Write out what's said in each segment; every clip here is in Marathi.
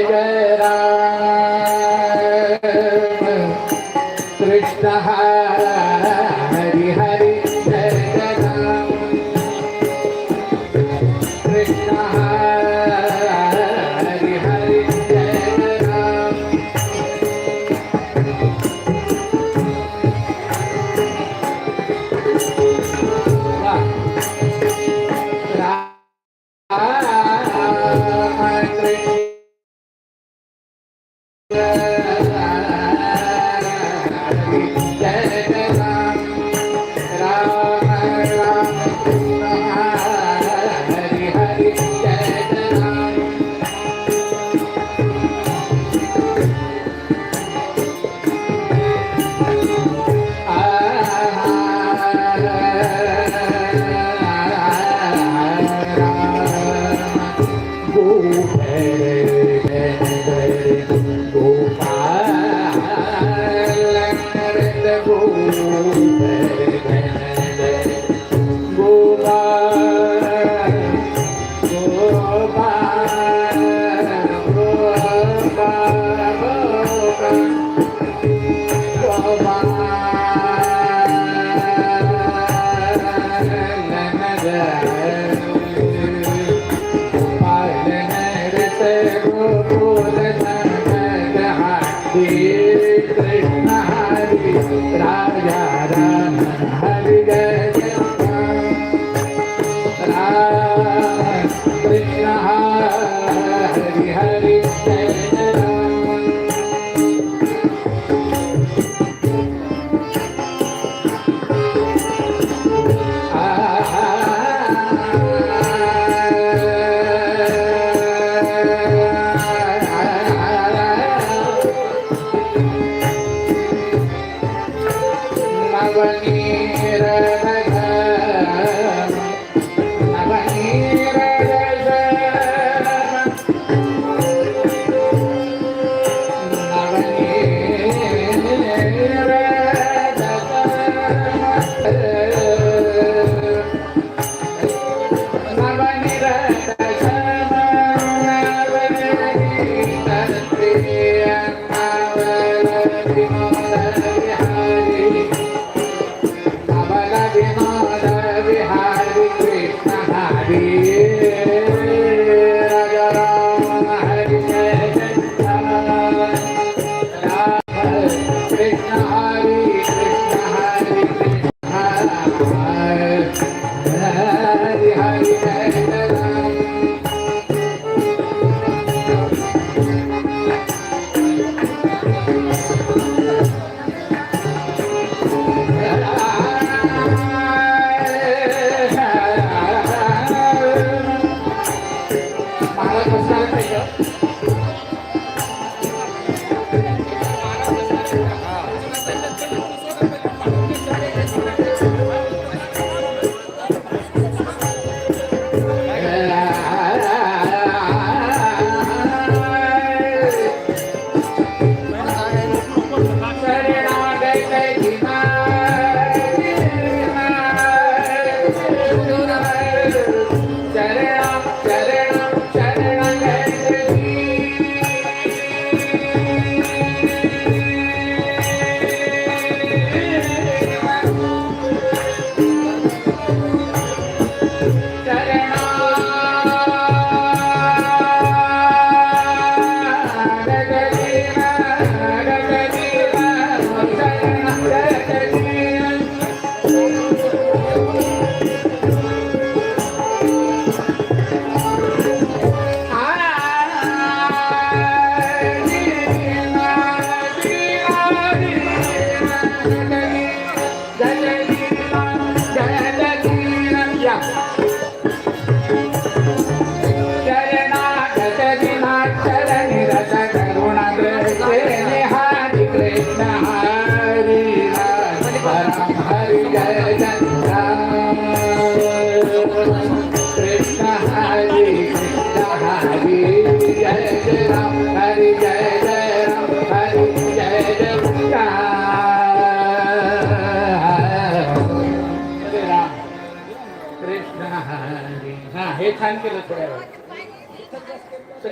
जय राम कृष्ण हरि हरि जय जय राम कृष्ण हरि हरि जय जय राम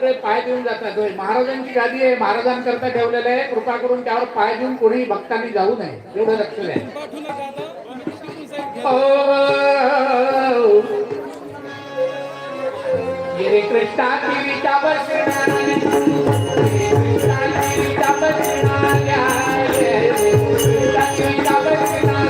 सगळे पाय देऊन जातात. होय, महाराजांची गादी आहे, महाराजांकरता ठेवलेलं आहे. कृपा करून त्यावर पाय देऊन कोणी भक्तांनी जाऊ नये, एवढं लक्ष द्या. ये कृष्णा देवीचा बसना, कृष्णा देवीचा बसना, कृष्णा देवीचा बसना.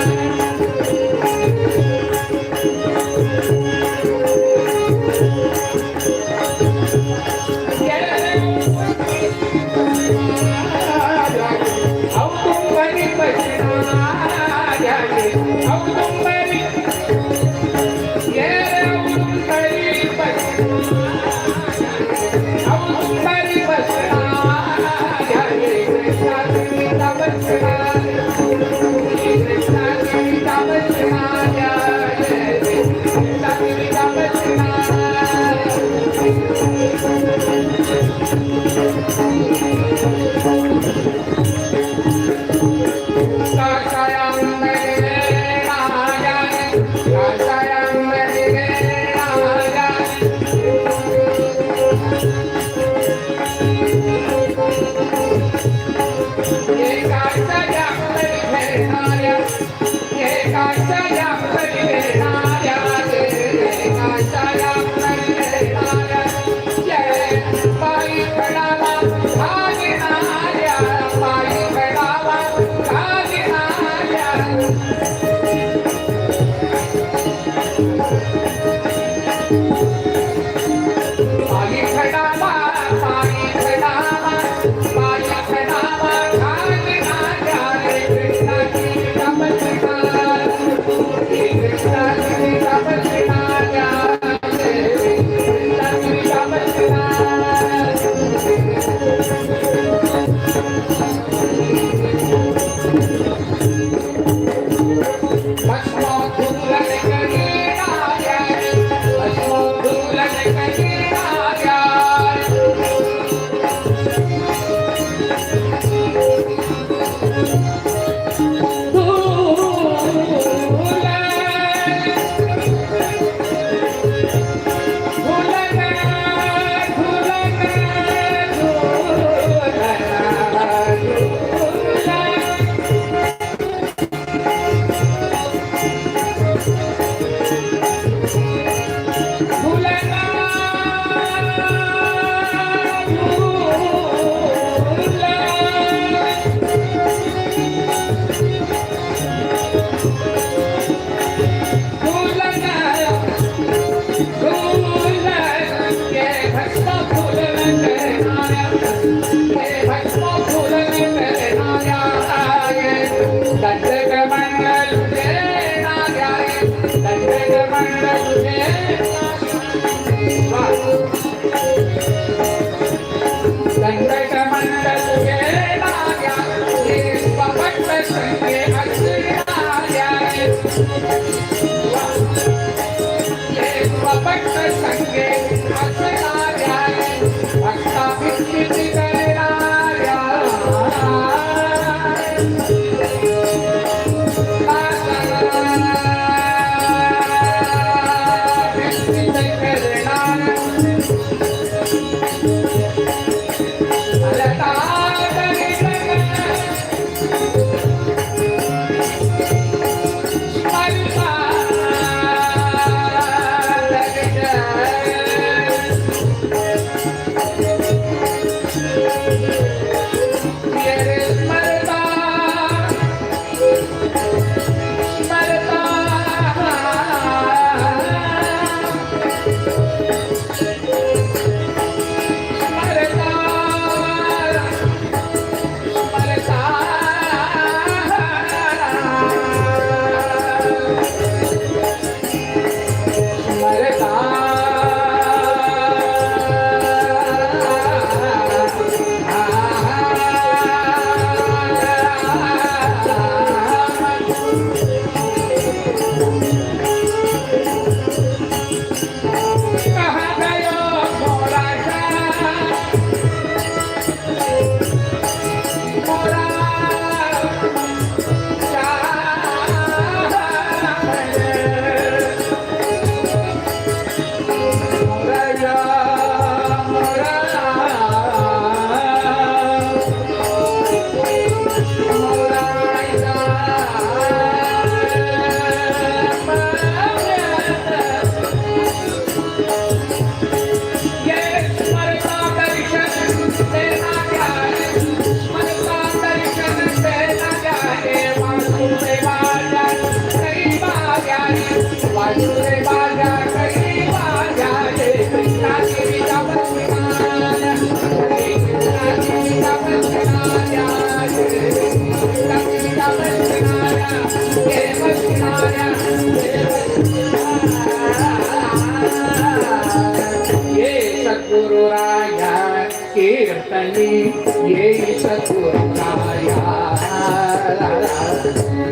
येई सद्गुरुराया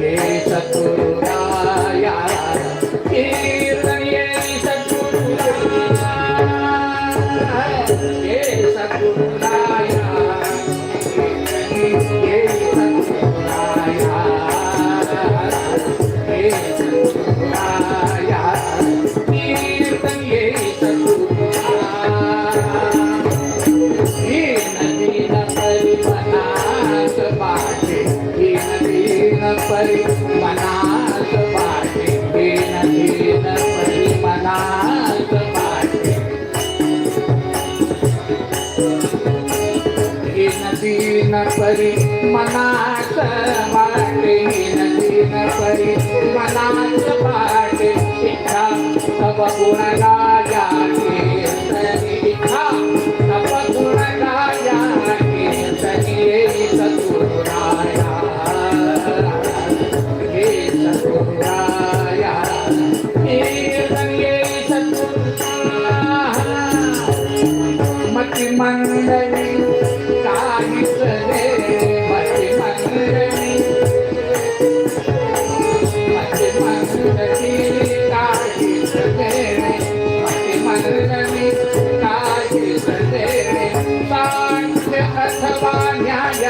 येई सद्गुरुराया कीर्तन येई सद्गुरुराया येई सद्गुरुराया येई सद्गुरुराया येई सद्गुरुराया कीर्तन येई सद्गुरुराया दीन परी मनास बाटे दीन परी मनास बाटे दीन परी मनास बाटे दीन परी मनास बाटे दीन परी मनास बाटे इच्छा तब गुण राजा कीर्तनी इच्छा तब गुण राजा कीर्तनी येई सद्गुरुराया येई सद्गुरुराया कीर्तनी येई सद्गुरुराया मती मंडळी काहीच दे मती मंडळी काहीच दे मती मंडळी काहीच दे सांख्य अथवा न्याय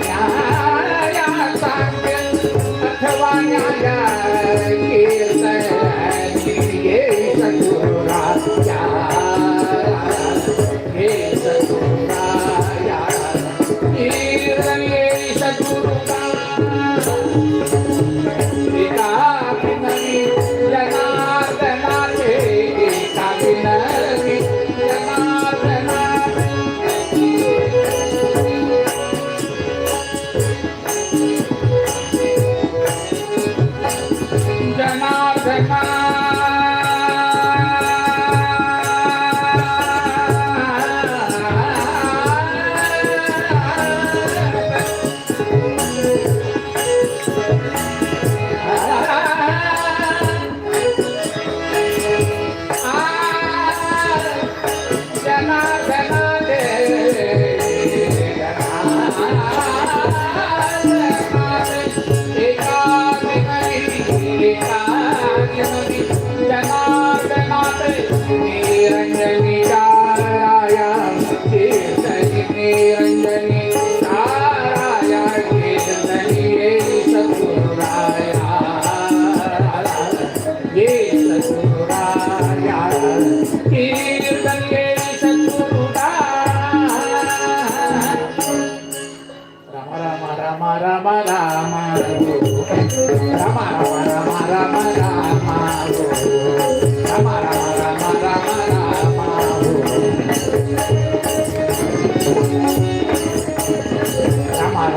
न्याय सांख्य अथवा न्याय कीर्तनी येई सद्गुरुराया येई सद्गुरुराया कीर्तन येई सद्गुरुराया एका विनवी जनार्दनाचे एका विनवी जनार्दनाचे जनार्दना निरंजनी ताराया कीर्तनी निरंजनी ताराया कीर्तनी येई सद्गुरुराया येई सद्गुरुराया कीर्तन येई सद्गुरुराया राम राम राम राम राम राम राम राम राम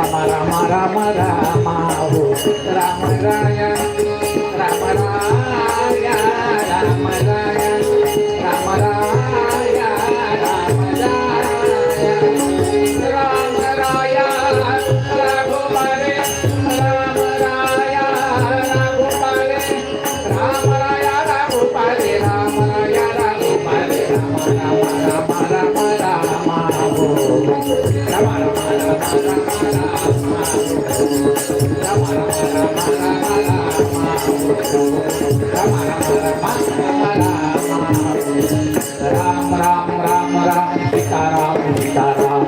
राम राम राम राम हो राम राय राम राय राम राय राम राय राम राय रघुपरे राम राय रघुपरे राम राय रघुपरे राम राय रघुपरे राम राम राम राम हो राम राम राम राम राम सीताराम सीताराम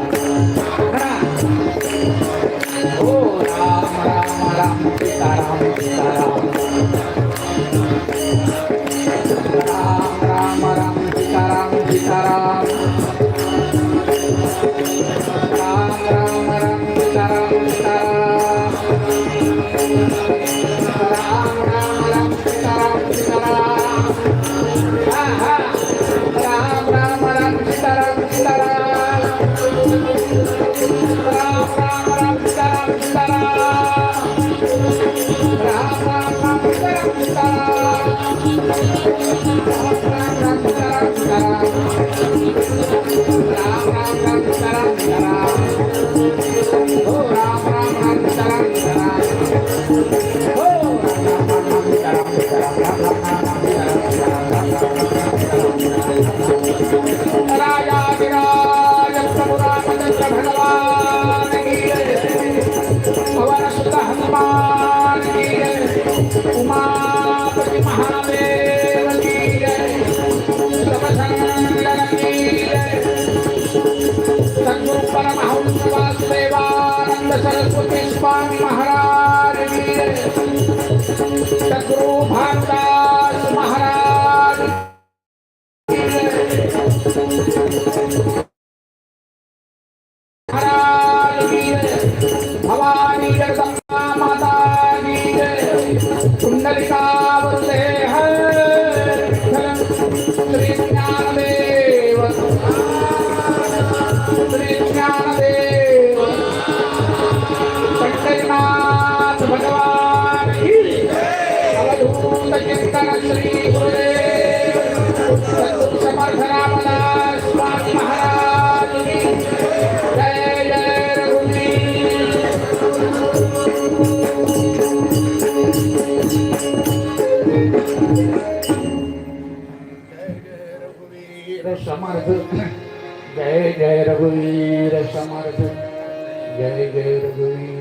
ओ राम राम राम सीताराम सीताराम राम राम राम सीताराम सीताराम राम राम राम सीताराम सीताराम राम राम राम सीताराम सीताराम राम राम राम सीताराम सीताराम राम राम राम सीताराम सीताराम राम राम राम सीताराम सीताराम राम राम सीताराम सीताराम राम राम राम सीताराम सीताराम ओ राम राम राम सीताराम सीताराम ओ राम राम राम सीताराम सीताराम राम राम राम सीताराम सीताराम राजा विराज प्रभु रामचंद्र भगवान की जय पवन सुत हनुमान की जय उमापति महादेव की जय सर्वसंगम की जय सद्गुरु परमहंस वासुदेवानंद सरस्वती स्वामी महाराज की जय सद्गुरु भानुदास महाराज की जय महाराज की जय भवानी जगदम्बा माता की जय कुंडलिका वरुते श्री ज्ञानदेव श्री ज्ञानदेव पंढरीनाथ भगवान की अवधूत चिंतन श्री गुरुदेव सद्गुरु समर्थ रामदास स्वामी महाराज की जय जय रघुवीर समर्थ जय जय रघुवीर समर्थ जय जय रघुवीर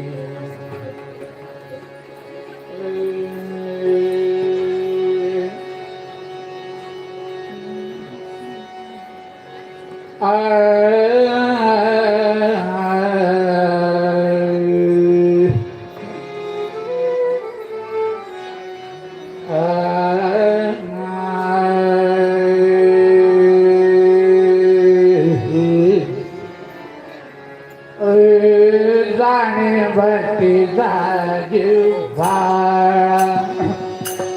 जाणे भक्तीचा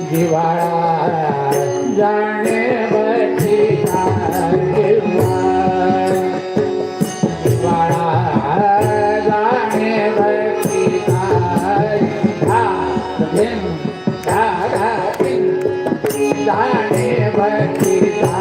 जिव्हाळा जाणे भक्तीचा जिव्हाळा जाणे भक्तीचा जाणे भक्तीचा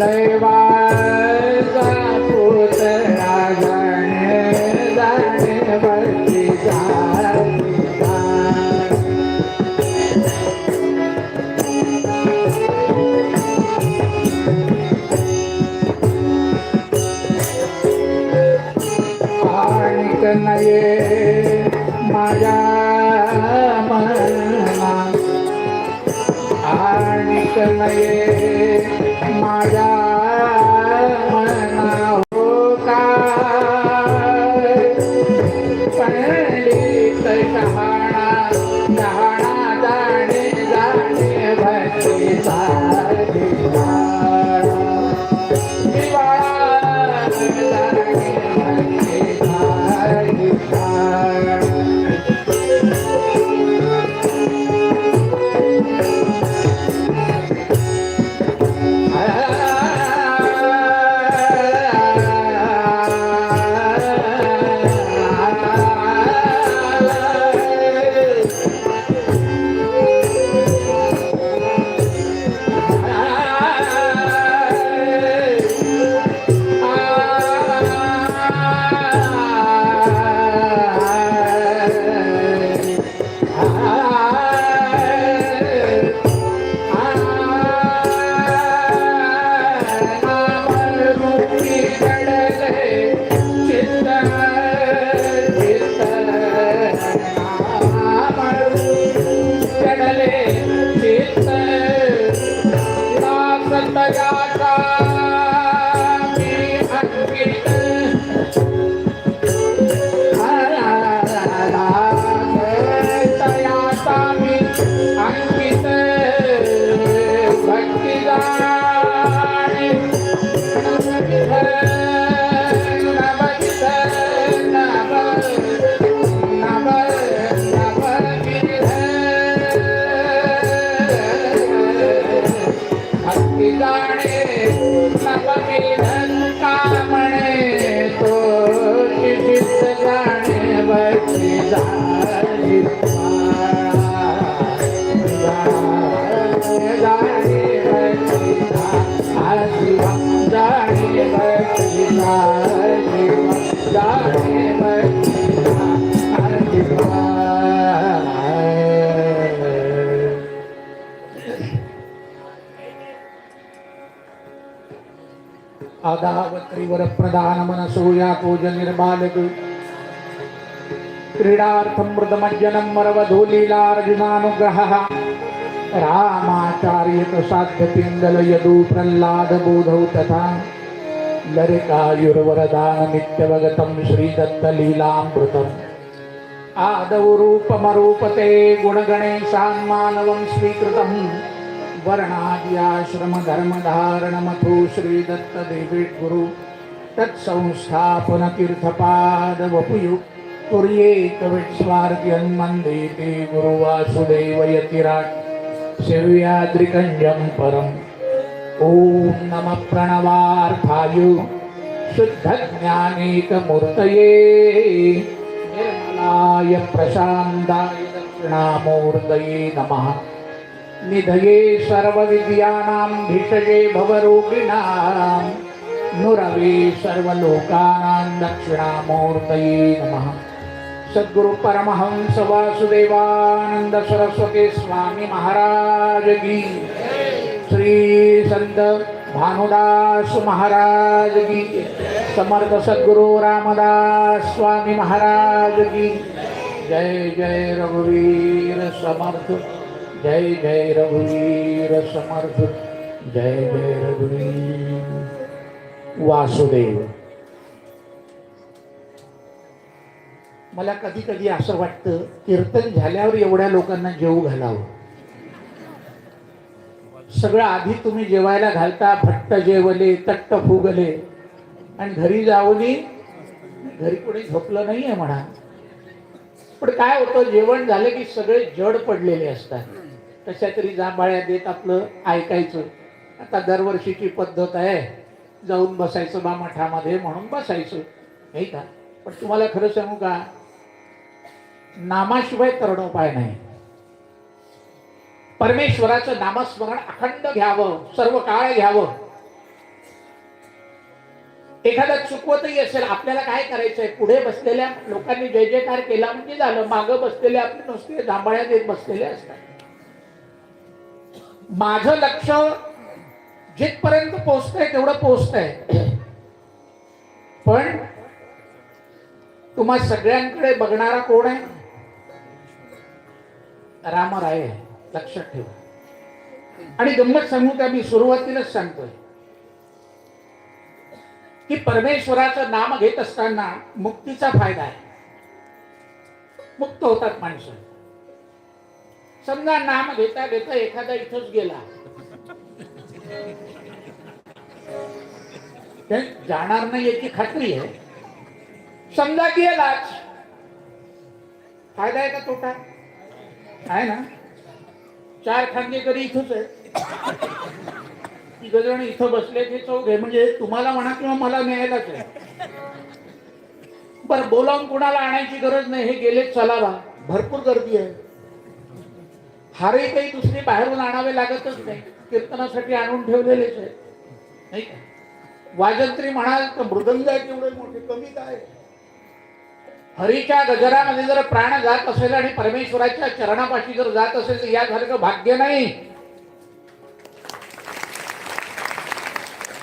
दैवाचा पुतळा जाणे जाणे भक्तीचा आणिक नये माझ्या मना आणिक नये माझ्या मना हो काय पंडित शहाणा शहाणा जाणे जाणे भक्तीचा जाणे नवविधन कामणे तो सिद्ध जाणे भक्ती झाली जाणे भक्ती झाली जाणे भक्ती झाली जाणे भक्ती आदावत्रीवर प्रधान मनसूया पूजन निर्बालक क्रीडार्थं मृदमज्जनं मरवधूलीलार्जुनानुग्रहः रामाचार्यत साध्य पिंगल यदु प्रह्लाद बोधौ तथा लरिकायुर्वरदान नित्यवगतं श्रीदत्तलीलामृतम् आदौ रूपमरूपते गुणगणेशान्मानवं स्वीकृतं वर्णाद्याश्रम धर्मधारणमथो श्रीदत्तदेवे गुरु तत्संस्थापन तीर्थपाद वपुयु तुर्येकविस्वार्ग्यन्मन्दे ते गुरुवासुदेव यतिराट् सेव्याद्रिकञ्जं परम् ॐ नमः प्रणवार्थाय शुद्धज्ञानेकमूर्तये निर्मलाय प्रशान्ताय दक्षिणामूर्तये नमः निधये सर्वविद्यानां भिषजे भवरोगिणां नुरवे सर्वलोकानां दक्षिणामूर्तये नमः। सद्गुरु परमहंस वासुदेवानंद सरस्वती स्वामी महाराज की, श्री संत भानुदास महाराज की, समर्थ सद्गुरु रामदास स्वामी महाराज की जय। जय रघुवीर समर्थ, जय जय रघुवीर समर्थ, जय जय रघुवीर वासुदेव। मला कधी कधी असं वाटतं कीर्तन झाल्यावर एवढ्या लोकांना जेवू घालावं. सगळं आधी तुम्ही जेवायला घालता, भट्ट जेवले तट्ट फुगले आणि घरी जाऊनी घरी कोणी झोपलं नाहीये म्हणा. पण काय होतं, जेवण झालं की सगळे जड पडलेले असतात. कशा तरी जांभाळ्या देत आपलं ऐकायचं. आता दरवर्षीची पद्धत आहे, जाऊन बसायचं बा मठामध्ये म्हणून बसायचं, नाही का. पण तुम्हाला खरं सांगू का, नामाशिवाय तरणोपाय नाही. परमेश्वराचं नामस्मरण अखंड घ्यावं, सर्व काळ घ्यावं. एखादा चुकवतही असेल, आपल्याला काय करायचंय, पुढे बसलेल्या लोकांनी जय जयकार केला म्हणजे झालं, मागं बसलेले आपले नुसते जांभळ्या देत बसलेले असतात. माझं लक्ष जिथपर्यंत पोहोचतंय तेवढं पोहोचतंय, पण तुम्हा सगळ्यांकडे बघणारा कोण आहे? रामराय आहे, लक्षात ठेवा. आणि गंमत सांगू का, मी सुरुवातीलाच सांगतोय की परमेश्वराचं नाम घेत असताना मुक्तीचा फायदा आहे. मुक्त होतात माणसं. समजा नाम घेता घेता एखादा इथंच गेला, जाणार नाही याची खात्री आहे. समजा गेलाच, फायदा आहे का तोटा आहे ना? 4 खांदेकरी इथंच आहे, 3 जण इथं बसले, ते चौघे, म्हणजे तुम्हाला म्हणा किंवा मला न्यायलाच आहे. बरं, बोलावून कोणाला आणायची गरज नाही, हे गेले चलावा. भरपूर गर्दी आहे. हारही काही दुसरी बाहेरून आणावे लागतच नाही, कीर्तनासाठी आणून ठेवलेलेच आहे, नाही का. वाजंत्री म्हणाल तर मृदंग आहे तेवढे मोठे, कमी काय. हरीच्या गजरामध्ये जर प्राण जात असेल आणि परमेश्वराच्या चरणापाशी जर जात असेल तर यासारखं भाग्य नाही.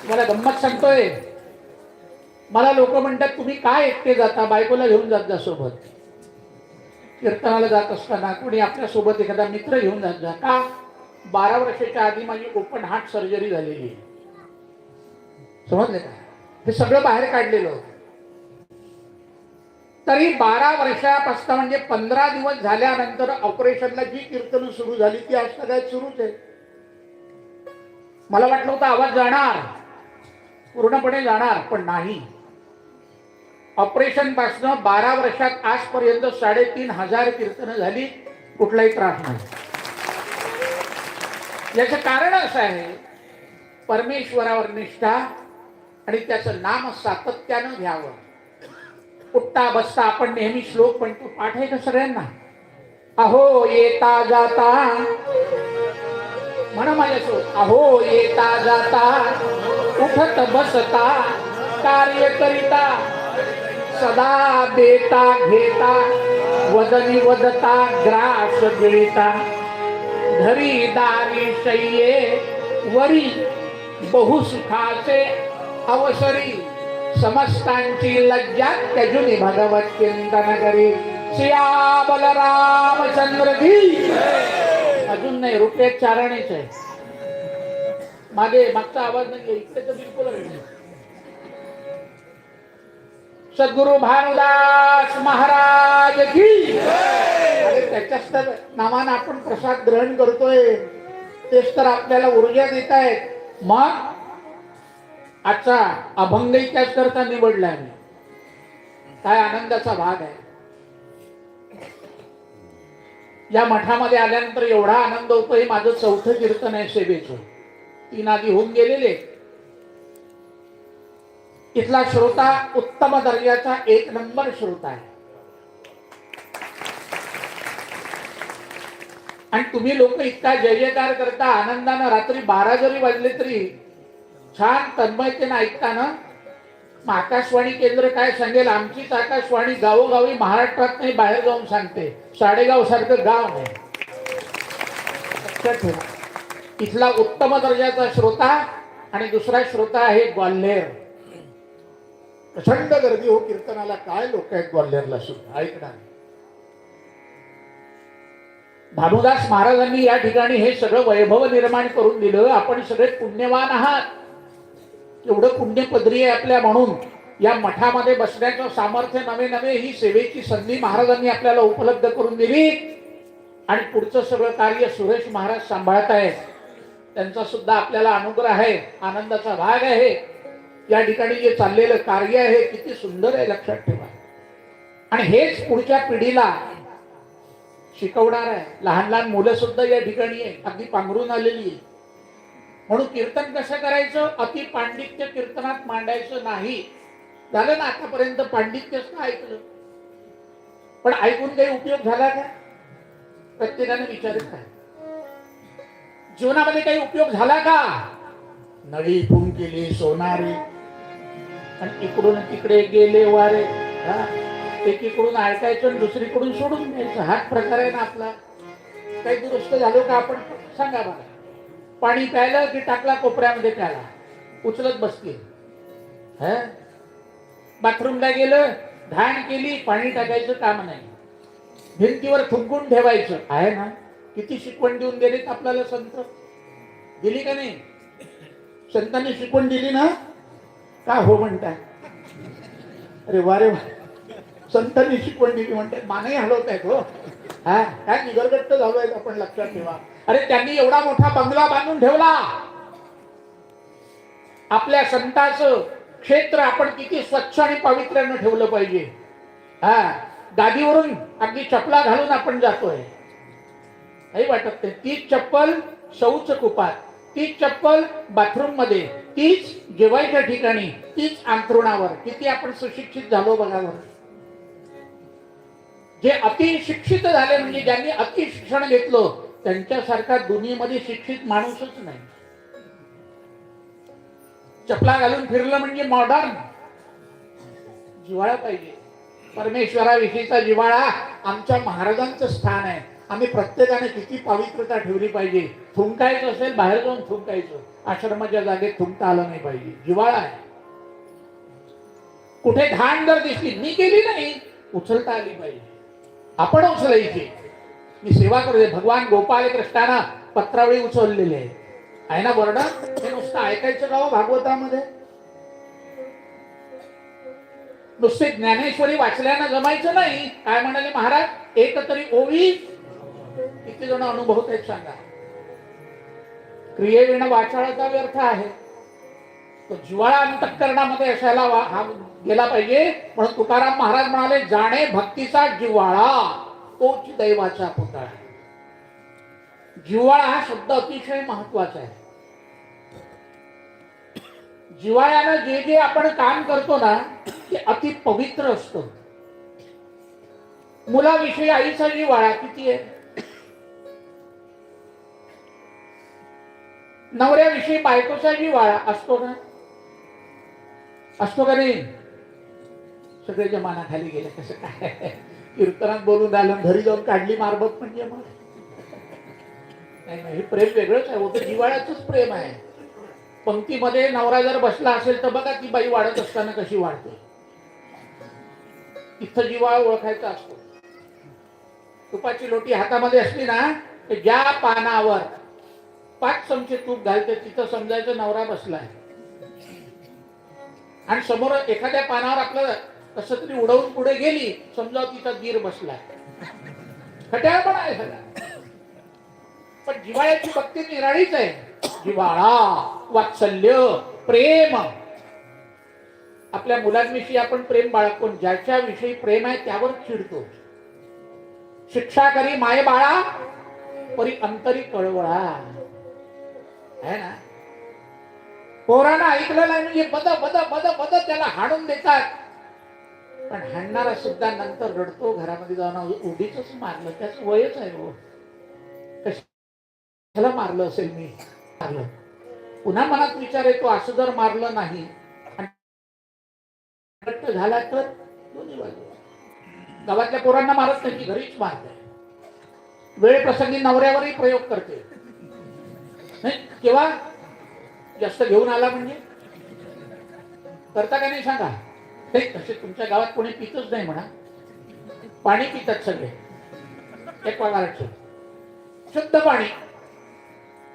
मला गंमत सांगतोय, मला लोक म्हणतात तुम्ही काय एकटे जाता, बायकोला घेऊन जात जा सोबत. कीर्तनाला जात असताना कोणी आपल्या सोबत एखादा मित्र घेऊन जात जा. का? 12 वर्षाच्या आधी माझी ओपन हार्ट सर्जरी झालेली, समजले का. हे सगळं बाहेर काढलेलं होतं. तरी 12 वर्षापासून म्हणजे 15 दिवस झाल्यानंतर ऑपरेशनला जी कीर्तन सुरू झाली ती आज सगळ्यात सुरूच आहे. मला वाटलं होतं आवाज जाणार, पूर्णपणे जाणार, पण नाही. ऑपरेशन पासून 12 वर्षात आजपर्यंत 3500 कीर्तनं झाली, कुठलाही त्रास नाही. याचं कारण असं आहे परमेश्वरावर निष्ठा आणि त्याचं नाम सातत्यानं घ्यावं. उठता बसता आपण नेहमी श्लोक म्हणतो, पाठ आहे का सगळ्यांना? अहो येता जाता, म्हणा माझ्यासोबत, अहो येता जाता, उठत बसता, कार्य करिता, सदा देता घेता, वदनी वदता ग्रास गिळिता, घरी दारी शय्ये वरी, बहुसुखाचे अवसरी, समस्तांची लज्जा त्यजुनी भगवत चिंतन करी. सिया बलरामचंद्र की. अजून नाही, रुपये चारणेच आहे. मागचा आवाज नाही, इकडे तर बिलकुल नाही. सद्गुरु भानुदास महाराज की. अरे त्याच्याच तर नावानं आपण प्रसाद ग्रहण करतोय, तेच तर आपल्याला ऊर्जा देत आहेत. मग आजचा अभंगही त्याच करता निवडला आहे. काय आनंदाचा भाग आहे. या मठामध्ये आल्यानंतर एवढा आनंद होतो. हे माझं 4थं कीर्तन आहे सेवेचं. 3 आधी होऊन गेलेले. इथला श्रोता उत्तम दर्जाचा 1 नंबर श्रोता आहे. आणि तुम्ही लोक इतका जय जयकार करता आनंदानं. रात्री 12 जरी वाजले तरी छान तन्मयतेनं ऐकता ना. मग आकाशवाणी केंद्र काय सांगेल, आमचीच आकाशवाणी गावोगावी महाराष्ट्रात नाही बाहेर जाऊन सांगते. साडेगाव सारखं गाव नाही. लक्षात ठेवा. इथला उत्तम दर्जाचा श्रोता. आणि दुसरा श्रोता आहे ग्वाल्हेर. प्रचंड गर्दी हो कीर्तनाला. काय लोक आहेत ग्वाल्हेरला सुद्धा. ऐकणार. भानुदास महाराजांनी या ठिकाणी हे सगळं वैभव निर्माण करून दिलं. आपण सगळे पुण्यवान आहात. एवढं पुण्य पदरी आहे आपल्या. म्हणून या मठामध्ये बसण्याचं सामर्थ्य, नवे नवे ही सेवेची संधी महाराजांनी आपल्याला उपलब्ध करून दिली. आणि पुढचं सगळं कार्य सुरेश महाराज सांभाळत आहेत. त्यांचा सुद्धा आपल्याला अनुग्रह आहे. आनंदाचा भाग आहे. या ठिकाणी जे चाललेलं कार्य आहे किती सुंदर आहे. लक्षात ठेवा. आणि हेच पुढच्या पिढीला शिकवणार आहे. लहान लहान मुलं सुद्धा या ठिकाणी आहे. अगदी पांघरून आलेली आहे. म्हणून कीर्तन कसं करायचं, अति पांडित्य कीर्तनात मांडायचं नाही. झालं ना आतापर्यंत पांडित्यच का ऐकलं, पण ऐकून काही उपयोग झाला का? प्रत्येकाने विचारत आहे. जीवनामध्ये काही उपयोग झाला का? नळी फुंकिली सोनारी आणि इकडून तिकडे गेले वारे. एकीकडून ऐकायचं आणि दुसरीकडून सोडून द्यायचं. हाच प्रकार आहे ना आपला. काही दुरुस्त झालो का आपण? सांगा बघा. पाणी प्यायलं की टाकला कोपऱ्यामध्ये, प्याला उचलत बसतील. बाथरूमला गेलं, घाण केली, पाणी टाकायचं काम नाही. भिंतीवर थुंकून ठेवायचं आहे ना. किती शिकवण देऊन गेलेत आपल्याला संत. दिली का नाही? संतांनी शिकवण दिली ना. का हो म्हणताय? अरे वा रे वा. संतांनी शिकवण दिली म्हणतात. मानही हलवत आहेत हो. काय निगरगट्ट झालो आहेत आपण. लक्षात ठेवा. अरे त्यांनी एवढा मोठा बंगला बांधून ठेवला. आपल्या संतांचं क्षेत्र आपण किती स्वच्छ आणि पवित्रानं ठेवलं पाहिजे. गादीवरून अगदी चपला घालून आपण जातोय. काही वाटत नाही. तीच चप्पल शौच कुपात, तीच चप्पल बाथरूम मध्ये, तीच जेवायच्या ठिकाणी, तीच अंथरुणावर. किती आपण सुशिक्षित झालो बघा बरं. जे अतिशिक्षित झाले म्हणजे ज्यांनी अतिशिक्षण घेतलं त्यांच्यासारखा दुनियेमध्ये शिक्षित माणूसच नाही. चपला घालून फिरलं म्हणजे मॉडर्न. जिव्हाळा पाहिजे. परमेश्वराविषयीचा जिव्हाळा आमच्या महाराजांचं स्थान आहे. आम्ही प्रत्येकाने किती पवित्रता ठेवली पाहिजे. थुंकायचं असेल बाहेर जाऊन थुंकायचं. आश्रमाच्या जागेत थुंकता आलं नाही पाहिजे. जिव्हाळा आहे. कुठे घाण जर दिसली, मी केली नाही, उचलता आली पाहिजे. आपण उचलायची. मी सेवा करते. भगवान गोपाल कृष्णानं पत्रावळी उचललेले आहे ना वर्णन. हे नुसतं ऐकायचं का हो भागवतामध्ये? नुसते ज्ञानेश्वरी वाचल्यानं जमायचं नाही. काय म्हणाले महाराज? एक तरी ओवी. किती जण अनुभवत आहेत सांगा. क्रियेविण वाचाळाचा व्यर्थ आहे. तो जिव्हाळा अंतःकरणामध्ये असायला हा गेला पाहिजे. म्हणून तुकाराम महाराज म्हणाले, जाणे भक्तीचा जिव्हाळा तोच दैवाचा पुतळा. जिव्हाळा हा शब्द अतिशय महत्वाचा आहे. जिव्हाळ्यानं जे जे आपण काम करतो ना ते अति पवित्र असतं. मुलाविषयी आईचा जिव्हाळा किती आहे, नवऱ्याविषयी बायकोचा जिव्हाळा असतो ना, असतो का नाही? सगळ्याच्या मानाखाली गेले कसं काय, कीर्तनात बोलून आलं घरी जाऊन काढली मारबत म्हणजे मग नाही, हे प्रेम वेगळंच आहे, होतं जिव्हाळ्याचंच प्रेम आहे. पंक्तीमध्ये नवरा जर बसला असेल तर बघा ती बाई वाढत असताना कशी वाढते, इथं जिव्हाळा ओळखायचा असतो. तुपाची लोटी हातामध्ये असली ना तर ज्या पानावर 5 चमचे तूप घालते तिथं समजायचं नवरा बसलाय, आणि समोर एखाद्या पानावर आपलं कसं तरी उडवून पुढे गेली समजा तिथं दीर बसलाय. खट्याळ पण आहे सगळा, पण जिव्हाळ्याची भक्ती निराळीच आहे. जिव्हाळा, वात्सल्य, प्रेम. आपल्या मुलांविषयी आपण प्रेम बाळगतो, ज्याच्या विषयी प्रेम आहे त्यावर चिडतो. शिक्षा करी माय बाळा परी अंतरी कळवळा, है ना. पोरांना ऐकलं नाही म्हणजे बद बद बद बद त्याला हाणून देतात, पण हाणणारा सुद्धा नंतर रडतो घरामध्ये जाऊन, उडीच मारलं, त्याच वयच आहे हो, कशाला मारलं असेल मी, मारलं. पुन्हा मनात विचार येतो असं जर मारलं नाही झाला तर दोन्ही बाजू. गावातल्या पोरांना मारत नाही, घरीच मारते, वेळ प्रसंगी नवऱ्यावरही प्रयोग करते. नाही केव्हा जास्त घेऊन आला म्हणजे करता का नाही सांगा. तसे तुमच्या गावात कोणी पितच नाही म्हणा, पाणी पितात सगळे एक वागायचं शुद्ध पाणी,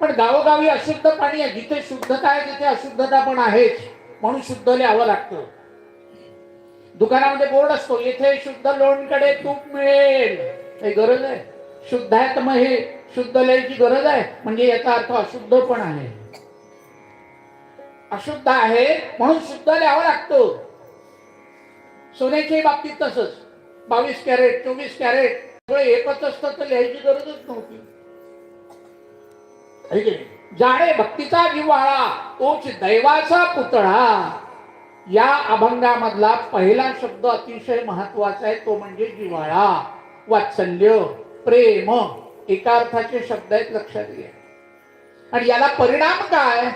पण गावोगावी अशुद्ध पाणी आहे. जिथे शुद्धता आहे तिथे अशुद्धता पण आहेच, म्हणून शुद्ध लिहावं लागतं. दुकानामध्ये बोर्ड असतो, येथे शुद्ध लोणकडे तूप मिळेल, काही गरज आहे? शुद्ध आहे तर मग हे शुद्ध लिहायची गरज आहे म्हणजे याचा अर्थ अशुद्ध पण आहे. अशुद्ध आहे म्हणून शुद्ध लिहावं लागतं. सोन्याच्या बाबतीत तसंच, 22 कॅरेट 24 कॅरेट सगळं एकच असतं तर लिहायची गरजच नव्हती. जाणे भक्तीचा जिव्हाळा तोच दैवाचा पुतळा. या अभंगामधला पहिला शब्द अतिशय महत्वाचा आहे, तो म्हणजे जिव्हाळा, वात्सल्य, प्रेम. एका अर्थाचे शब्द आहेत, लक्षात घ्या. आणि याला परिणाम काय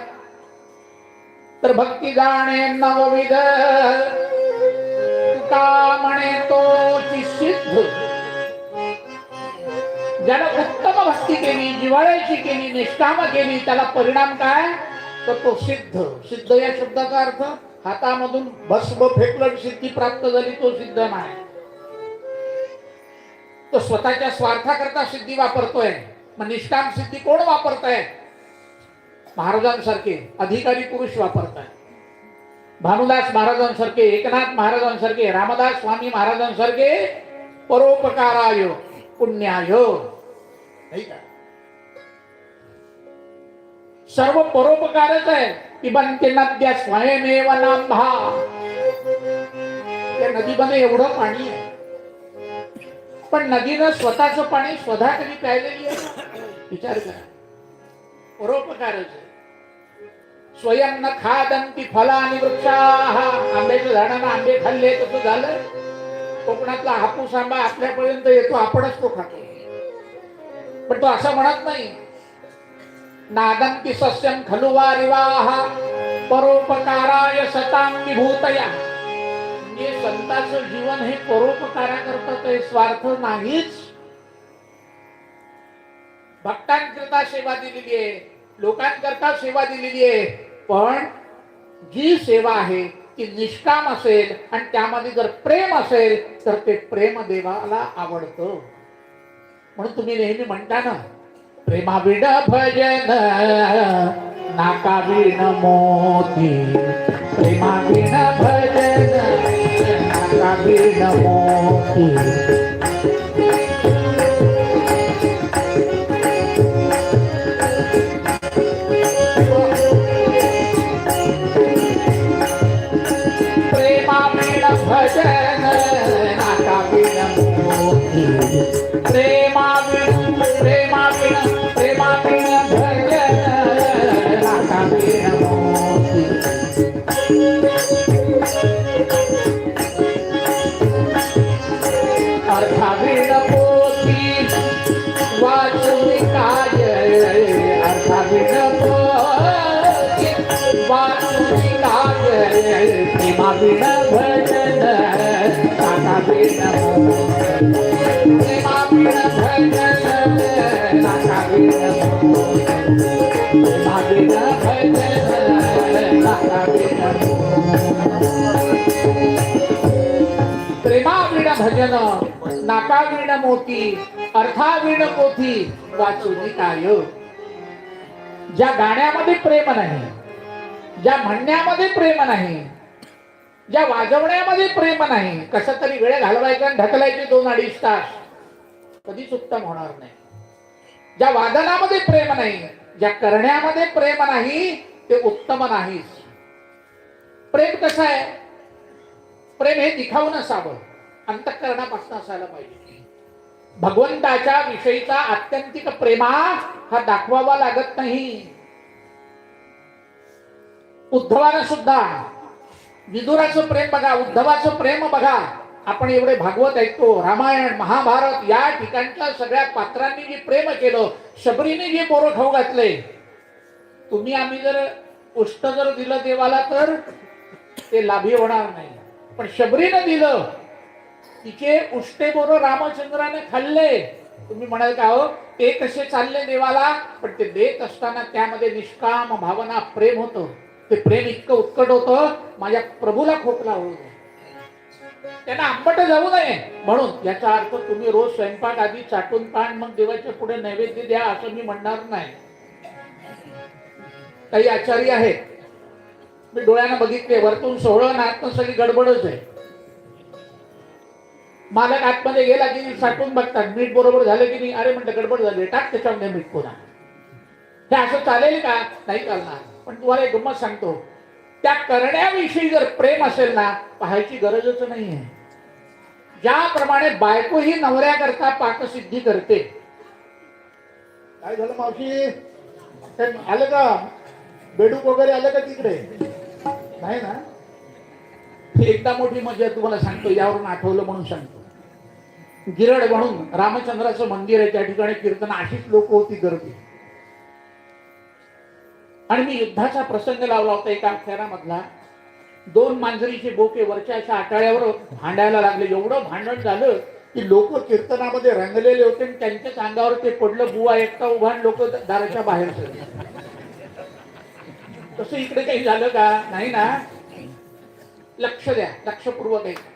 तर भक्ती जाणे नवविध तुका म्हणे तो सिद्ध. ज्याला उत्तम भक्ती केली, जिव्हाळ्याची केली, निष्काम केली, त्याला परिणाम काय तर तो सिद्ध. सिद्ध या शब्दाचा अर्थ हातामधून भस्म फेकलं सिद्धी प्राप्त झाली तो सिद्ध नाही, तो स्वतःच्या स्वार्थाकरता सिद्धी वापरतोय. मग निष्काम सिद्धी कोण वापरताय? महाराजांसारखे अधिकारी पुरुष वापरताय. भानुदास महाराजांसारखे, एकनाथ महाराजांसारखे, रामदास स्वामी महाराजांसारखे परोपकाराय पुण्याय, नाही का? सर्व परोपकारच आहे. पिबंती नद्या स्वयमेव नांभा. या नदीमध्ये एवढं पाणी आहे, पण नदीनं स्वतःचं पाणी स्वतः कधी प्यायलेली आहे? विचार करा. परोपकारच आहे. स्वयं न खादंती फलानि वृक्षाः. आंब्याच्या झाडांना आंबे खाल्ले तसं झालं. कोकणातला हापूस आंबा आपल्यापर्यंत येतो, आपणच तो खातो, पण तो असं म्हणत नाही. नादंती सस्यं खलु वारिवाः परोपकाराय सतां विभूतया. म्हणजे संतांचं जीवन हे परोपकाराकरता काही स्वार्थ नाहीच. भक्तांकरता सेवा दिलेली आहे, लोकांकरता सेवा दिलेली आहे, पण जी सेवा आहे ती निष्काम असेल आणि त्यामध्ये जर प्रेम असेल तर ते प्रेम देवाला आवडतं. म्हणून तुम्ही नेहमी म्हणता ना, प्रेमाविण भजन नाकाविण मोती. प्रेमाविण भजन नाकाविण मोती. भजन नाकाविण मोती. प्रेमाविण प्रेमाविण प्रेमाविण भजन नाकाविण मोती. प्रेमा बिन भजन नाका बिन प्रेमा बिन भजन नाका बिन प्रेमा बिन भजन नाका बिन प्रेमा बिन भजन नाका बिन मोती अर्था बिन पोथी वाचुनी काय. ज्या गाण्यामध्ये प्रेम नाही, ज्या म्हणण्यामध्ये प्रेम नाही, ज्या वाजवण्यामध्ये प्रेम नाही, कसं तरी वेळ घालवायचा आणि ढकलायचे 2-2.5 तास, कधीच उत्तम होणार नाही. ज्या वादनामध्ये प्रेम नाही, ज्या करण्यामध्ये प्रेम नाही, ते उत्तम नाही. प्रेम कसं आहे? प्रेम हे दिखावून असावं, अंतःकरणापासून असायला पाहिजे. भगवंताच्या विषयीचा आत्यंतिक प्रेमा हा दाखवावा लागत नाही. उद्धवानं सुद्धा विदुराचं प्रेम बघा, उद्धवाचं प्रेम बघा. आपण एवढे भागवत ऐकतो, रामायण महाभारत या ठिकाणच्या सगळ्या पात्रांनी जे प्रेम केलं, शबरीने जे पोरं खाऊ घातले, तुम्ही आम्ही जर उष्ट जर दिलं देवाला तर ते लाभी होणार नाही. पण शबरीनं दिलं, तिचे उष्टे बोरं रामचंद्राने खाल्ले. तुम्ही म्हणाल का हो ते कसे चालले देवाला? पण ते देत असताना त्यामध्ये निष्काम भावना प्रेम होतं. ते प्रेम इतकं उत्कट होतं, माझ्या प्रभूला खोकला होऊ नये, त्यांना आंबट जाऊ नये म्हणून. याचा अर्थ तुम्ही रोज स्वयंपाक आधी चाटून पान मग देवाच्या पुढे नैवेद्य द्या असं मी म्हणणार नाही. काही आचार्य आहेत, मी डोळ्यानं बघितले, वरतून सोहळं नातून सगळी गडबडच आहे. मालक आतमध्ये गेला की साठवून बघतात, मीठ बरोबर झालं की नाही. अरे म्हणतं गडबड झाली, टाक त्याच्यामध्ये मीठ पुन्हा. हे असं चालेल का? नाही चालणार. पण तुम्हाला एक गंमत सांगतो, त्या करण्याविषयी जर प्रेम असेल ना, पाहायची गरजच नाहीये. ज्याप्रमाणे बायको ही नवऱ्याकरता पाकसिद्धी करते. काय झालं मावशी, आलं का बेडूक वगैरे आलं का तिकडे? नाही ना. एकदा मोठी मजा तुम्हाला सांगतो, यावरून आठवलं म्हणून सांगतो. गिरड म्हणून रामचंद्राचं मंदिर आहे, त्या ठिकाणी कीर्तन अशीच लोक होती गर्दी. आणि मी युद्धाचा प्रसंग लावला होता एका अखेरामधला. 2 मांजरीचे बोके वरच्या अशा आटाळ्यावर भांडायला लागले. एवढं भांडण झालं की लोक कीर्तनामध्ये रंगलेले होते आणि त्यांच्याच अंगावर ते पडलं. बुवा एकटा उभा, लोक दाराच्या बाहेर सगळे. तसं इकडे काही झालं का? नाही ना. लक्ष द्या, लक्षपूर्वक ऐका.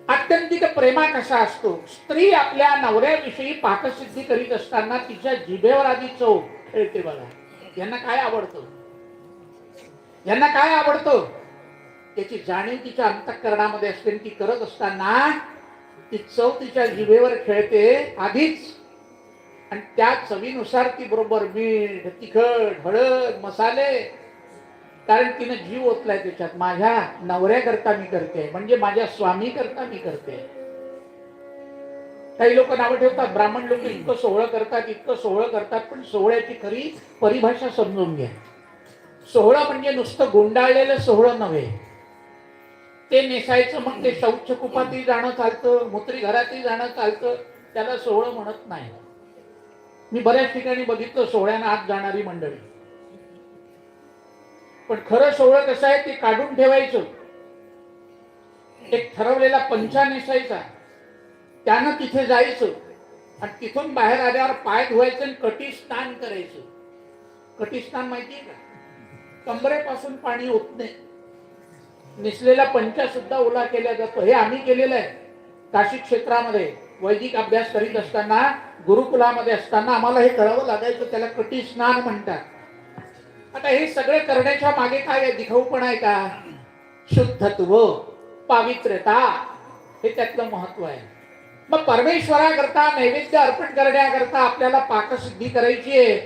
आत्यंतिक प्रेमा कसा असतो? स्त्री आपल्या नवऱ्याविषयी पाकसिद्धी करीत असताना तिच्या जिभेवर आधी चव खेळते बघा. यांना काय आवडतं, यांना काय आवडतं याची जाणीव तिच्या अंतःकरणामध्ये असते. ती करत असताना ती चव तिच्या जिभेवर खेळते आधीच, आणि त्या चवीनुसार ती बरोबर मीठ, तिखट, हळद, मसाले, कारण तिने जीव ओतलाय त्याच्यात. माझ्या नवऱ्याकरता मी करते, म्हणजे माझ्या स्वामी करता मी करते. काही लोक नावं ठेवतात, ब्राह्मण लोक इतकं सोहळं करतात, इतकं सोहळं करतात. पण सोहळ्याची खरी परिभाषा समजून घ्या. सोहळं म्हणजे नुसतं गुंडाळलेलं सोहळं नव्हे. ते नेसायचं मग ते शौच कुपातही जाणं चालतं, मूत्री घरातही जाणं चालतं, त्याला सोहळं म्हणत नाही. मी बऱ्याच ठिकाणी बघितलं सोहळ्यानं आत जाणारी मंडळी. पण खरं सोहळं कसं आहे ते काढून ठेवायचं. एक ठरवलेला पंचा नेसायचा, त्यानं तिथे जायचं आणि तिथून बाहेर आल्यावर पाय धुवायचं आणि कटी स्नान करायचं. कटी स्नान माहितीये का? कमरेपासून पाणी ओतणे. नेसलेला पंचा सुद्धा ओला केला जातो. हे आम्ही केलेलं आहे काशी क्षेत्रामध्ये. वैदिक अभ्यास करीत असताना, गुरुकुलामध्ये असताना आम्हाला हे करावं लागायचं. त्याला कटी स्नान म्हणतात. आता हे सगळे करण्याच्या मागे काय आहे? दिखाऊपण आहे का? शुद्धत्व, पावित्र्यता, हे त्यातलं महत्व आहे. मग परमेश्वराकरता नैवेद्य अर्पण करण्याकरता आपल्याला पाकसिद्धी करायची आहे.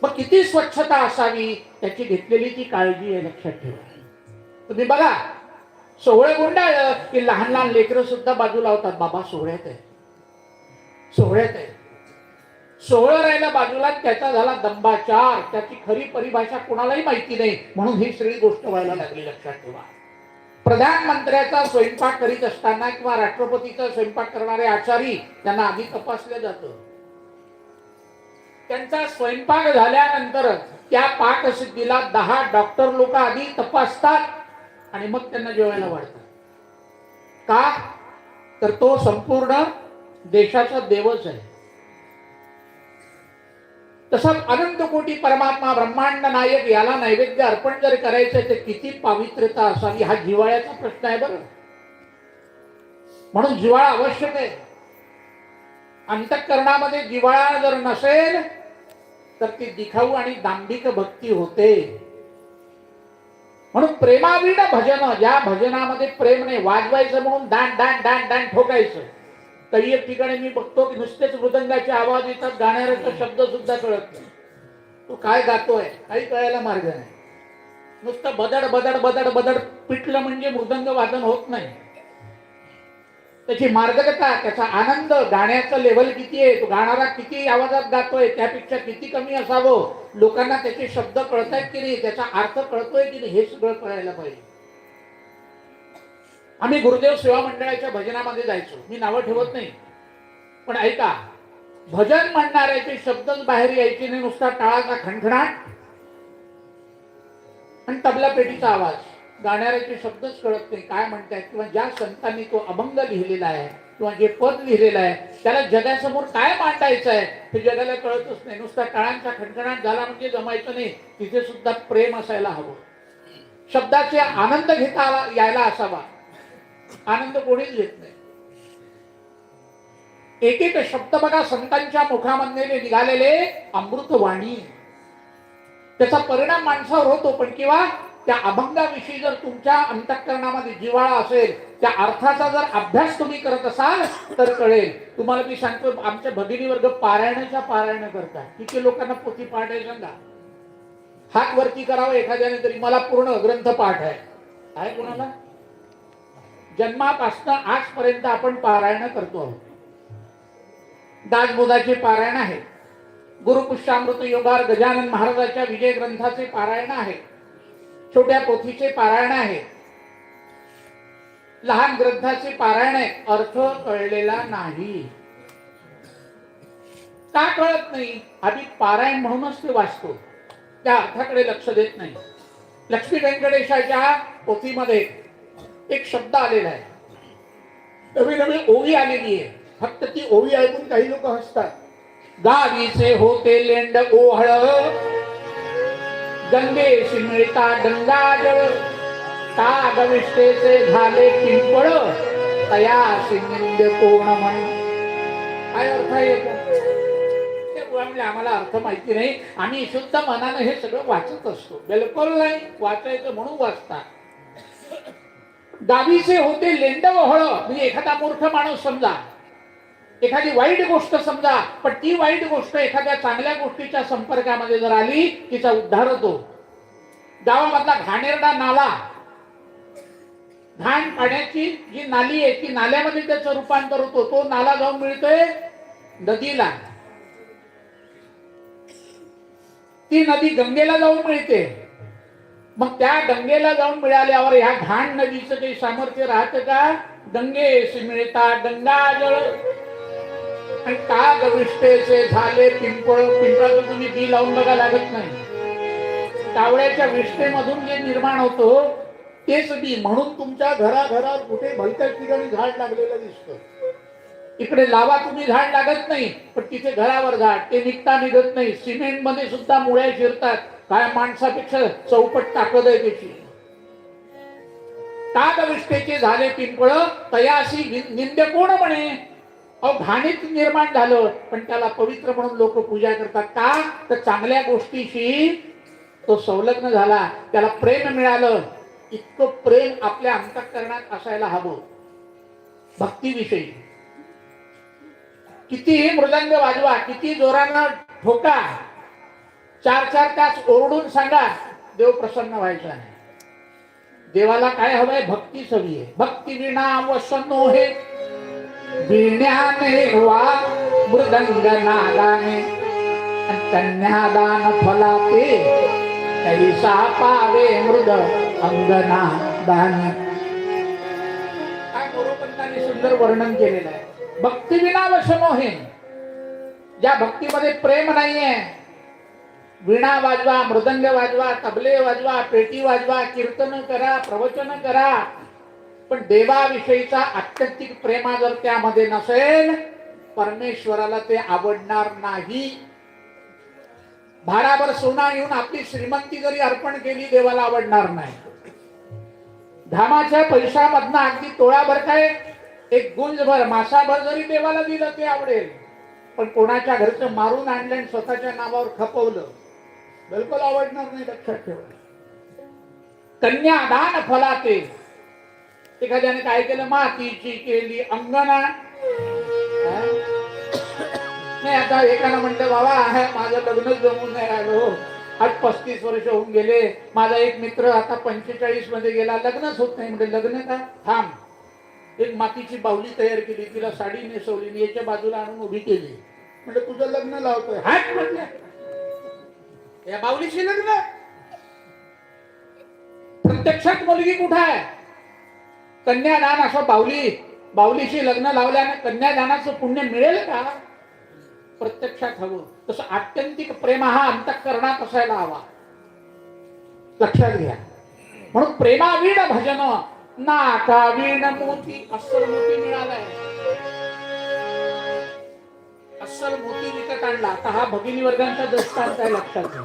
मग किती स्वच्छता असावी त्याची घेतलेली ती काळजी आहे, लक्षात ठेवा. तुम्ही बघा, सोहळे गुंडाळलं की लहान लहान लेकरं सुद्धा बाजूला होतात. बाबा सोहळ्यात आहे, सोहळ्यात आहे. सोहळं राहिला बाजूला, त्याचा झाला दंबाचार. त्याची खरी परिभाषा कोणालाही माहिती नाही, म्हणून ही सगळी गोष्ट व्हायला लागली, लक्षात ठेवा. प्रधानमंत्र्याचा स्वयंपाक करीत असताना किंवा राष्ट्रपतीचा स्वयंपाक करणारे आचारी त्यांना आधी तपासलं जातं. त्यांचा स्वयंपाक झाल्यानंतर त्या पाकसिद्धीला 10 डॉक्टर लोक आधी तपासतात आणि मग त्यांना जेवायला वाढतात. का? तर तो संपूर्ण देशाचा देवच आहे. तसंच अनंत कोटी परमात्मा ब्रह्मांड नायक याला नैवेद्य अर्पण जर करायचं तर किती पवित्रता असावी, हा जिव्हाळ्याचा प्रश्न आहे बरं. म्हणून जिव्हाळा आवश्यक आहे. अंतःकरणामध्ये जिव्हाळा जर नसेल तर ती दिखाऊ आणि दांभिक भक्ती होते. म्हणून प्रेमाविण भजन, ज्या भजनामध्ये प्रेम नाही, वाजवायचं म्हणून दान दान दान दान ठोकायचं. काही एक ठिकाणी मी बघतो की नुसतेच मृदंगाचे आवाज येतात, गाण्याचा शब्द सुद्धा कळत नाही. तो काय गातोय काही कळायला मार्ग नाही. नुसतं बदड बदड बदड बदड पिटलं म्हणजे मृदंग वादन होत नाही. त्याची मार्गकता, त्याचा आनंद, गाण्याचं लेव्हल किती आहे, तो गाणारा किती आवाजात गातोय त्यापेक्षा किती कमी असावं, लोकांना त्याचे शब्द कळतायत की नाही, त्याचा अर्थ कळतोय की नाही, हे सगळं कळायला पाहिजे. आम्ही गुरुदेव सेवा मंडळाच्या भजनामध्ये जायचो. मी नावं ठेवत नाही, पण ऐका, भजन म्हणणाऱ्याचे शब्दच बाहेर यायचे नाही. नुसता टाळाचा खणखणाट आणि तबला पेटीचा आवाज. गाणाऱ्याचे शब्दच कळत नाही काय म्हणतायत, किंवा ज्या संतांनी तो अभंग लिहिलेला आहे किंवा जे पद लिहिलेलं आहे त्याला जगासमोर काय मांडायचं आहे हे जगाला कळतच नाही. नुसता टाळांचा खणखणाट झाला म्हणजे जमायचं नाही. तिथे सुद्धा प्रेम असायला हवं. शब्दाचे आनंद घेता यायला असावा. आनंद कोणीच घेत नाही. एक एक शब्द बघा संतांच्या मुखामधले निघालेले अमृतवाणी, त्याचा परिणाम माणसावर होतो. पण किंवा त्या अभंगाविषयी जर तुमच्या अंतःकरणामध्ये जिव्हाळा असेल, त्या अर्थाचा जर अभ्यास तुम्ही करत असाल तर कळेल. तुम्हाला मी सांगतो, आमच्या भगिनी वर्ग पारायणाच्या पारायण करतात. किती लोकांना पोथी पाठ आहे सांगा? हात वरती करावं एखाद्याने तरी. मला पूर्ण ग्रंथ पाठ आहे. आहे कोणाला? जन्मापासून आजपर्यंत आपण पारायण करतो आहोत. दासबोधाचे पारायण आहे, गुरुपुष्यामृत योगार गजानन महाराजांच्या विजय ग्रंथाचे पारायण आहे, छोट्या पोथीचे पारायण आहे, लहान ग्रंथाचे पारायण आहे. अर्थ कळलेला नाही. का कळत नाही? आधी पारायण म्हणूनच ते वाचतो, त्या अर्थाकडे लक्ष देत नाही. लक्ष्मी व्यंकटेशाच्या पोथीमध्ये एक शब्द आलेला आहे, नवी नवी ओवी आलेली आहे. फक्त ती ओवी ऐकून काही लोक हसतात. गावीचे होते लेंड ओहळ, गंगेशी मिळता गंगाजळ, कागविष्टेचे झाले पिंपळ, तयाशी निंद कोण म्हण. काय अर्थ आहे ते? आम्हाला अर्थ माहिती नाही. आम्ही शुद्ध मनानं हे सगळं वाचत असतो. बिलकुल नाही वाचायचं म्हणून वाचता. गावीचे होते लेंड ओहळ म्हणजे एखादा मूर्ख माणूस समजा, एखादी वाईट गोष्ट समजा, पण ती वाईट गोष्ट एखाद्या चांगल्या गोष्टीच्या संपर्कामध्ये जर आली तिचा उद्धार होतो. गावामधला घाणेरडा नाला, घाण पाण्याची जी नाली आहे ती नाल्यामध्ये त्याचं रूपांतर होतो. तो नाला जाऊन मिळतोय नदीला, ती नदी गंगेला जाऊन मिळते. मग त्या गंगेला जाऊन मिळाल्यावर ह्या घाण नदीचं काही सामर्थ्य राहतं का? गंगेशी मिळता गंगाजळ आणि कागविष्टेचे झाले पिंपळ. पिंपळाचं तुम्ही बी लावून बघा, लागत नाही. कावळ्याच्या विष्टेमधून जे निर्माण होतो तेच बी. म्हणून तुमच्या घराघरात कुठे भलत्याच ठिकाणी झाड लागलेलं दिसतं. इकडे लावा तुम्ही, झाड लागत नाही, पण तिथे घरावर झाड, ते निघता निघत नाही. सिमेंट मध्ये सुद्धा मुळ्या शिरतात. काय माणसापेक्षा चौपट ताकद आहे त्याची. कागविष्टेचे झाले पिंपळ, तयाशी निंद कोण म्हणे. अहो घाणीत निर्माण झालं पण त्याला पवित्र म्हणून लोक पूजा करतात. का? तर चांगल्या गोष्टीशी तो संलग्न झाला, त्याला प्रेम मिळालं. इतकं प्रेम आपल्या अंतःकरणात असायला हवं. भक्तीविषयी कितीही मृदंग वाजवा, किती जोरानं ठोका, 4-4 तास ओरडून सांगा, देव प्रसन्न व्हायचा नाही. देवाला काय हवंय? भक्तीच हवी आहे. भक्ती विना वसनो हे वीण्याने वा मृदंग नादाने, कन्यादान फलाते कैसा पावे मृद अंगना दान. काय मोरोपंतांनी सुंदर वर्णन केलेलं आहे. भक्ती विना वसनो हे, ज्या भक्तीमध्ये प्रेम नाहीये वीणा वाजवा, मृदंग वाजवा, तबले वाजवा, पेटी वाजवा, कीर्तन करा, प्रवचन करा, पण देवाविषयीचा आत्यंतिक प्रेमा जर त्यामध्ये नसेल, परमेश्वराला ते आवडणार नाही. भाराभर सोना येऊन आपली श्रीमंती जरी अर्पण केली, देवाला आवडणार नाही. धामाच्या पैशामधनं अगदी तोळाभर काय, एक गुंजभर मासाभर जरी देवाला दिलं ते आवडेल, पण कोणाच्या घरचं मारून आणलं आणि स्वतःच्या नावावर खपवलं, बिलकुल आवडणार नाही. लक्षात ठेवा. कन्यादान फलाते. एखाद्याने काय केलं, मातीची केली अंगणा. नाही, आता एकानं म्हणलं, बाबा माझं लग्न जमून नाही राहिलो, आज 35 वर्ष होऊन गेले, माझा एक मित्र आता 45 मध्ये गेला, लग्नच होत नाही. म्हणजे लग्न का, थांब, एक मातीची बाहुली तयार केली, तिला साडी नेसवली, याच्या बाजूला आणून उभी केली, म्हणजे तुझं लग्न लावतोय. हात म्हटलं, या बाहुलीशी लग्न? प्रत्यक्षात मुलगी कुठं आहे? कन्यादान. असं बाहुलीशी लग्न लावल्याने कन्यादानाचं पुण्य मिळेल का? प्रत्यक्षात हवं. तसं आत्यंतिक प्रेम हा अंतःकरणात असायला हवा. लक्षात घ्या. म्हणून प्रेमावीण भजन नाकावीण मोती. अस्सल मोती मिळालाय, अस्सल मोती विकत आणला. आता हा भगिनी वर्गांचा दृष्टांत आहे, लक्षात घ्या.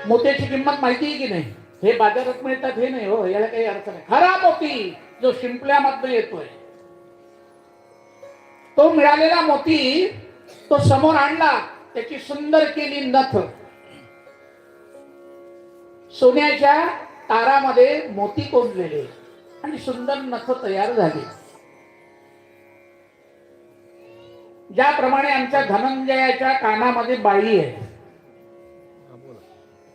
मोत्याची किंमत माहिती आहे की नाही? हे बाजारात मिळतात हे नाही हो, याला काही अर्थ नाही. खरा मोती जो शिंपल्यामधनं येतोय, तो मिळालेला मोती तो समोर आणला, त्याची सुंदर केली नथ, सोन्याच्या तारामध्ये मोती कोंडलेले आणि सुंदर नथ तयार झाली. ज्याप्रमाणे आमच्या धनंजयाच्या कानामध्ये बाळी आहे,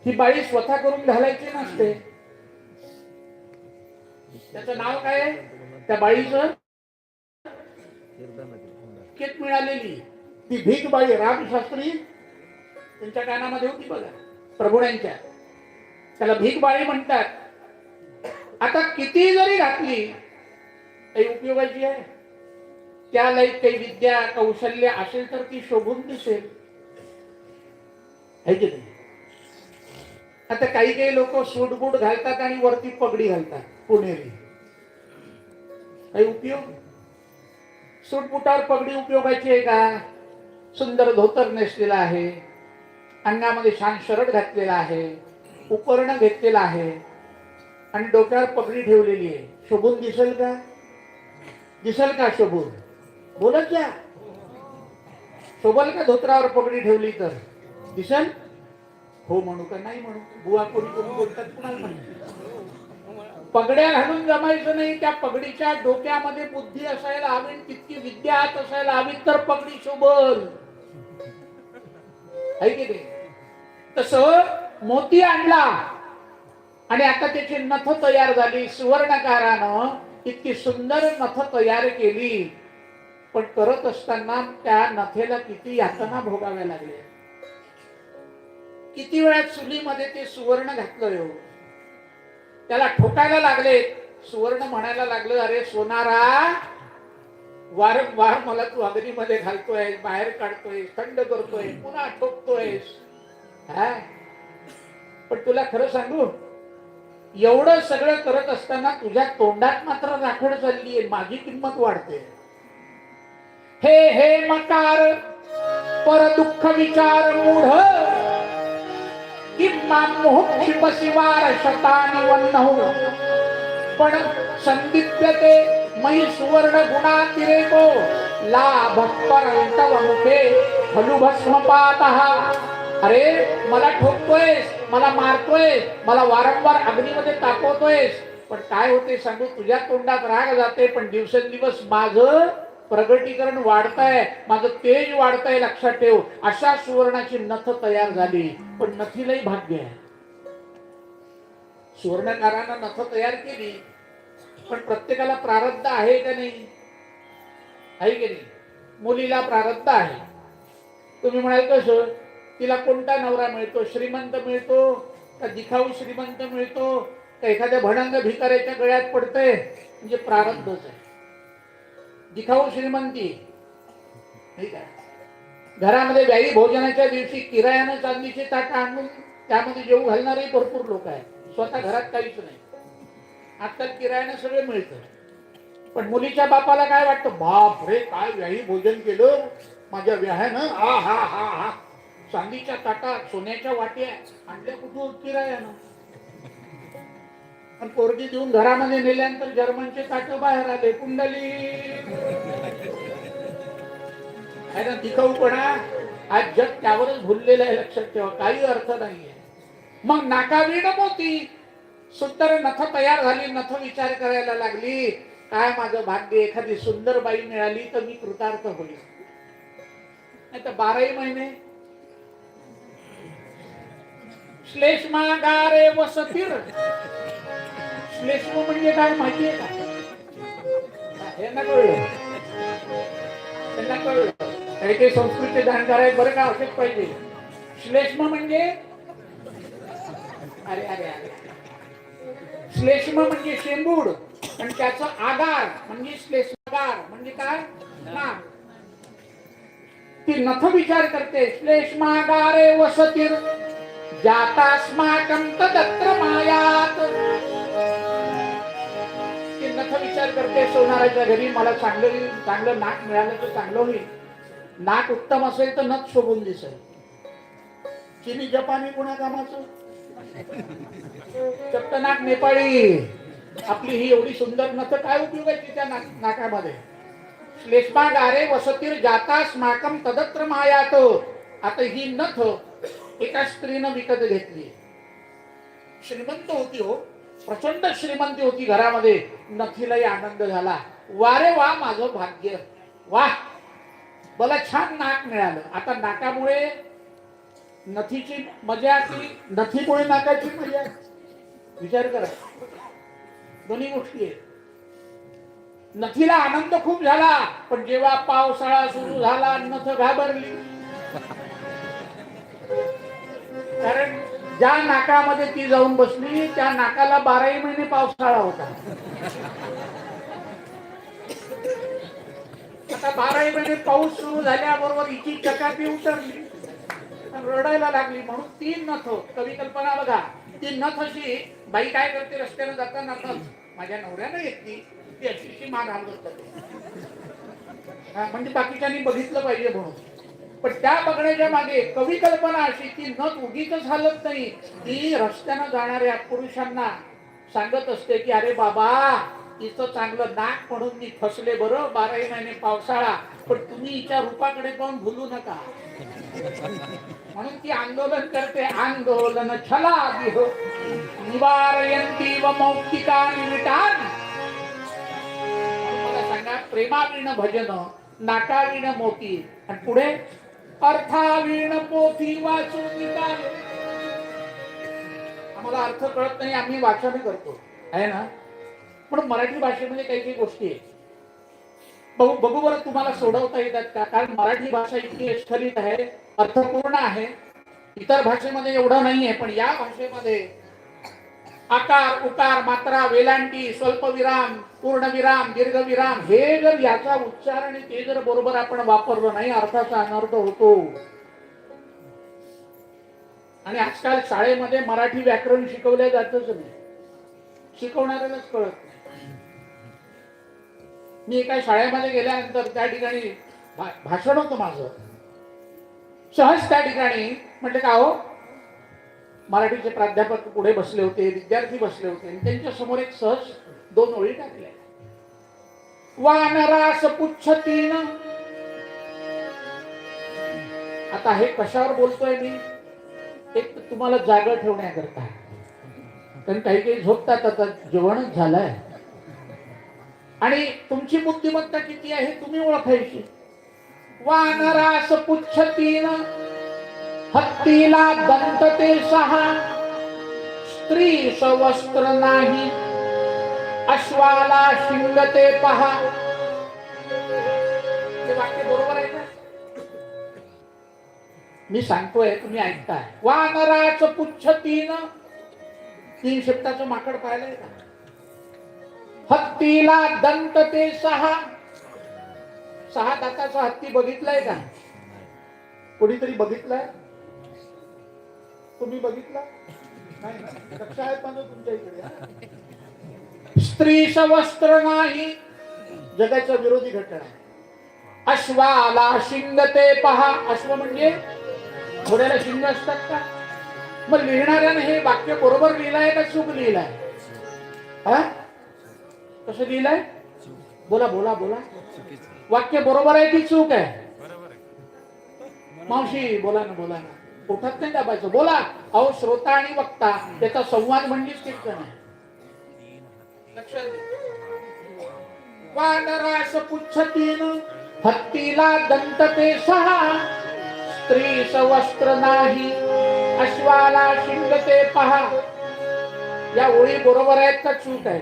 ही बाळी स्वतः करून घालायची नसते. त्याचं नाव काय आहे? त्या बाळीचं केत मिळालेली ती भीक बाळी. रामशास्त्री त्यांच्या कानामध्ये होती बघा, प्रभुण्यांच्या. त्याला भीक बाळी म्हणतात. आता किती जरी घातली काही उपयोगाची आहे? त्याला काही विद्या कौशल्य असेल तर ती शोभून दिसेल, आहे की नाही? आता काही काही लोक सूटबूट घालतात आणि वरती पगडी घालतात, पुणेरी. काही उपयोग? सूटबुटावर पगडी उपयोगाची आहे का? सुंदर धोतर नेसलेला आहे, अंगामध्ये छान शर्ट घातलेला आहे, उपकरण घेतलेला आहे आणि डोक्यावर पगडी ठेवलेली आहे, शोभून दिसेल का? दिसेल का शोभून? बोलत जा. शोभल का धोत्रावर पगडी ठेवली तर? दिसेल? हो म्हणू का नाही म्हणू? बुवा कोणी कोणी बोलतात, कुणाला म्हणतात. पगड्या घालून जमायचं नाही. त्या पगडीच्या डोक्यामध्ये बुद्धी असायला हवी, तितकी विद्या आत असायला हवी, तर पगडी शोभल, आहे की नाही? तसं मोती आणला आणि आता त्याची नथ तयार झाली. सुवर्णकारानं इतकी सुंदर नथ तयार केली, पण करत असताना त्या नथेला किती यातना भोगाव्या लागल्या. किती वेळा चुलीमध्ये ते सुवर्ण घातलं हो, त्याला ठोकायला लागले. सुवर्ण म्हणायला लागलं, अरे सोनारा, वारंवार मला तू अग्नीमध्ये घालतोय, बाहेर काढतोय, थंड करतोय, पुन्हा ठोकतोयस. पण तुला खरं सांगू, एवढं सगळं करत असताना तुझ्या तोंडात मात्र राखड चाललीये, माझी किंमत वाढते. हे हे मकार पर दुःख विचार मूढ, क्षिपशिवार शतानि वह्नौ, पण संदिप्यते मयि सुवर्ण गुणातिरेको, लाभ परंतव मुखे खलु भस्मपातः. अरे मला ठोकतोयस, मला मारतोयस, मला वारंवार अग्नीमध्ये तापवतोयस, पण काय होते सांगू? तुझ्या तोंडात राग जाते, पण दिवसेंदिवस माझं प्रगटीकरण वाढतंय, माझं तेज वाढतंय. लक्षात ठेव. अशा सुवर्णाची नथ तयार झाली, पण नथीलाही भाग्य आहे. सुवर्णकारानं नथ तयार केली, पण प्रत्येकाला प्रारब्ध आहे का नाही? आहे की नाही? मुलीला प्रारब्ध आहे. तुम्ही म्हणाल कसं? तिला कोणता नवरा मिळतो? श्रीमंत मिळतो का दिखाऊ श्रीमंत मिळतो का एखाद्या भडंग भिकाऱ्याच्या गळ्यात पडतंय? म्हणजे प्रारब्धच आहे. दिखाऊ श्रीमंती, ठीक आहे. घरामध्ये व्यायी भोजनाच्या दिवशी किरायानं चांदीची ताटं आणून त्यामध्ये जेवू घालणारे भरपूर लोक आहेत. स्वतः घरात काहीच नाही. आजकाल किरायानं सगळं मिळतं. पण मुलीच्या बापाला काय वाटतं, बाप रे काय व्याही भोजन केलं माझ्या व्याह्यानं, हा हा हा हा, चांदीच्या ताटात सोन्याच्या वाट्या आणल्या कुठून, किरायानं. पण पोरगी देऊन घरामध्ये नेल्यानंतर जर्मनचे ताट बाहेर आले. कुंडली आहे ना, दिखाऊपणा. आज जग त्यावरच भुललेलं आहे, लक्षात ठेवा. काही अर्थ नाहीये. मग नाकावीण मोती, सुंदर नथ तयार झाली, नथ विचार करायला लागली, काय माझं भाग्य, एखादी सुंदर बाई मिळाली तर मी कृतार्थ होईल. नाही तर 12 महिने श्लेष्मागारे वसतीर. श्लेष्म म्हणजे काय माहितीये का? यांना कळलं, त्यांना कळलं. काही काही संस्कृतचे जाणकार आहेत बरं का, असेच पाहिजे. श्लेष्म म्हणजे अरे अरे अरे, श्लेष्म म्हणजे शेंबूड, आणि त्याचं आगार म्हणजे श्लेष्मागार म्हणजे काय, नाक. ती नथ विचार करते, श्लेष्मागारे वसतीर जातास्माकं तत्र मायात. ती नथ विचार करते, सोनाराच्या घरी मला चांगलं नाक मिळालं तर चांगलं होईल. नाक उत्तम असेल तर नथ शोभून दिसेल. चिनी जपानी कुणा कामाचं, चप्ट नाक नेपाळी. आपली ही एवढी सुंदर नथ काय उपयोगाची त्या नाकामध्ये. श्लेष्मागारे वसतीर जातास्माकं तत्र मायात. आता ही नथ एका स्त्रीनं विकत घेतली. श्रीमंत होती हो, प्रचंड श्रीमंती होती घरामध्ये. नथीलाही आनंद झाला. वारे वा माझं भाग्य, वा मला छान नाक मिळालं. आता नाकामुळे नथीची मजा की नथीमुळे नाकाची मजा, विचार करा. दोन्ही गोष्टी आहेत. नथीला आनंद खूप झाला, पण जेव्हा पावसाळा सुरू झाला नथ घाबरली. कारण ज्या नाकामध्ये ती जाऊन बसली त्या नाकाला 12 महिने पावसाळा होता. आता 12 महिने पाऊस सुरू झाल्याबरोबर हिची चकाकी उतरली, रडायला लागली. म्हणून ती नथ, कवी कल्पना बघा, ती नथ अशी, बाई काय करते रस्त्याने जाताना, नथ माझ्या नवऱ्यानं घेतली, ती अशी मान हलवत जाते, म्हणजे बाकीच्यांनी बघितलं पाहिजे म्हणून. पण त्या बघण्याच्या मागे कवी कल्पना अशी, ती नथ उगीच हलत नाही, ती रस्त्यानं जाणाऱ्या पुरुषांना सांगत असते की अरे बाबा, हिचं चांगलं नाक म्हणून मी फसले बरं, 12 महिने पावसाळा, पण तुम्ही हिच्या रूपाकडे पण भुलू नका. म्हणून ती आंदोलन करते, आंदोलन छला दिहो निवारयंती व मौक्तिकानि विटान. मला सांगा, प्रेमाविण भजन, नाकाविण मोती, आणि पुढे अर्थाविण पोथी वाचून निकाल. आम्हाला अर्थ कळत नाही, आम्ही वाचन करतो आहे ना. पण मराठी भाषेमध्ये काही काही गोष्टी आहेत, बघू बरं तुम्हाला सोडवता येतात का? कारण मराठी भाषा इतकी स्खलित आहे, अर्थपूर्ण आहे. इतर भाषेमध्ये एवढं नाहीये, पण या भाषेमध्ये आकार, उकार, मात्रा, वेलांटी, स्वल्पविराम, पूर्णविराम, दीर्घविराम, हे जर याचा उच्चार आणि ते जर बरोबर आपण वापरलं नाही, अर्थाचा अनर्थ होतो. आणि आजकाल शाळेमध्ये मराठी व्याकरण शिकवल्या जातच नाही, शिकवणाऱ्यालाच कळत नाही. मी एका शाळेमध्ये गेल्यानंतर त्या ठिकाणी भाषण होतं माझं. सहज त्या ठिकाणी म्हटलं का हो, मराठीचे प्राध्यापक पुढे बसले होते, विद्यार्थी बसले होते, आणि त्यांच्या समोर एक सहज 2 ओळी टाकल्या. वानरास पुच्छतीन. आता हे कशावर बोलतोय मी? एक तर तुम्हाला जागा ठेवण्याकरता, कारण काही काही झोपतात, आता जेवणच झालंय, आणि तुमची बुद्धिमत्ता किती आहे तुम्ही ओळखायची. वानरास पुच्छतीन, हत्तीला दंत ते 6, स्त्री सवस्त्र नाही, अश्वाला शिंग ते 5. हे वाक्य बरोबर आहे का? मी सांगतोय, तुम्ही ऐकताय. वानराच पुच्छतीन, 3 शेपटाचं माकड पाहिलंय का? हत्तीला दंत ते 6, 6 दाताचा हत्ती बघितलाय का? कोणीतरी बघितलाय? तुम्ही बघितला नाही ना? लक्ष आहे पण तुमच्या इकडे हा? स्त्री सवस्त्र नाही, जगाच्या विरोधी घटना. अश्वाला शिंगते पहा. अश्व म्हणजे घोड्याला शिंग असतात का? मग लिहिणाऱ्याने हे वाक्य बरोबर लिहिलंय का चूक लिहिलंय? हा, कसं लिहिलंय? बोला बोला बोला. वाक्य बरोबर आहे की चूक आहे? मावशी बोला ना बोला ना. पोटात नाही दाबायचं, बोला. अहो श्रोता आणि वक्ता त्याचा संवाद म्हणजेच कीर्तन आहे. लक्षात घ्या. वानरास पुच्छतीन हत्तीला दंत ते सहा. स्त्री सवस्त्र नाही, अश्वाला शिंगते पहा. या ओळी बरोबर आहेत का चूक आहे?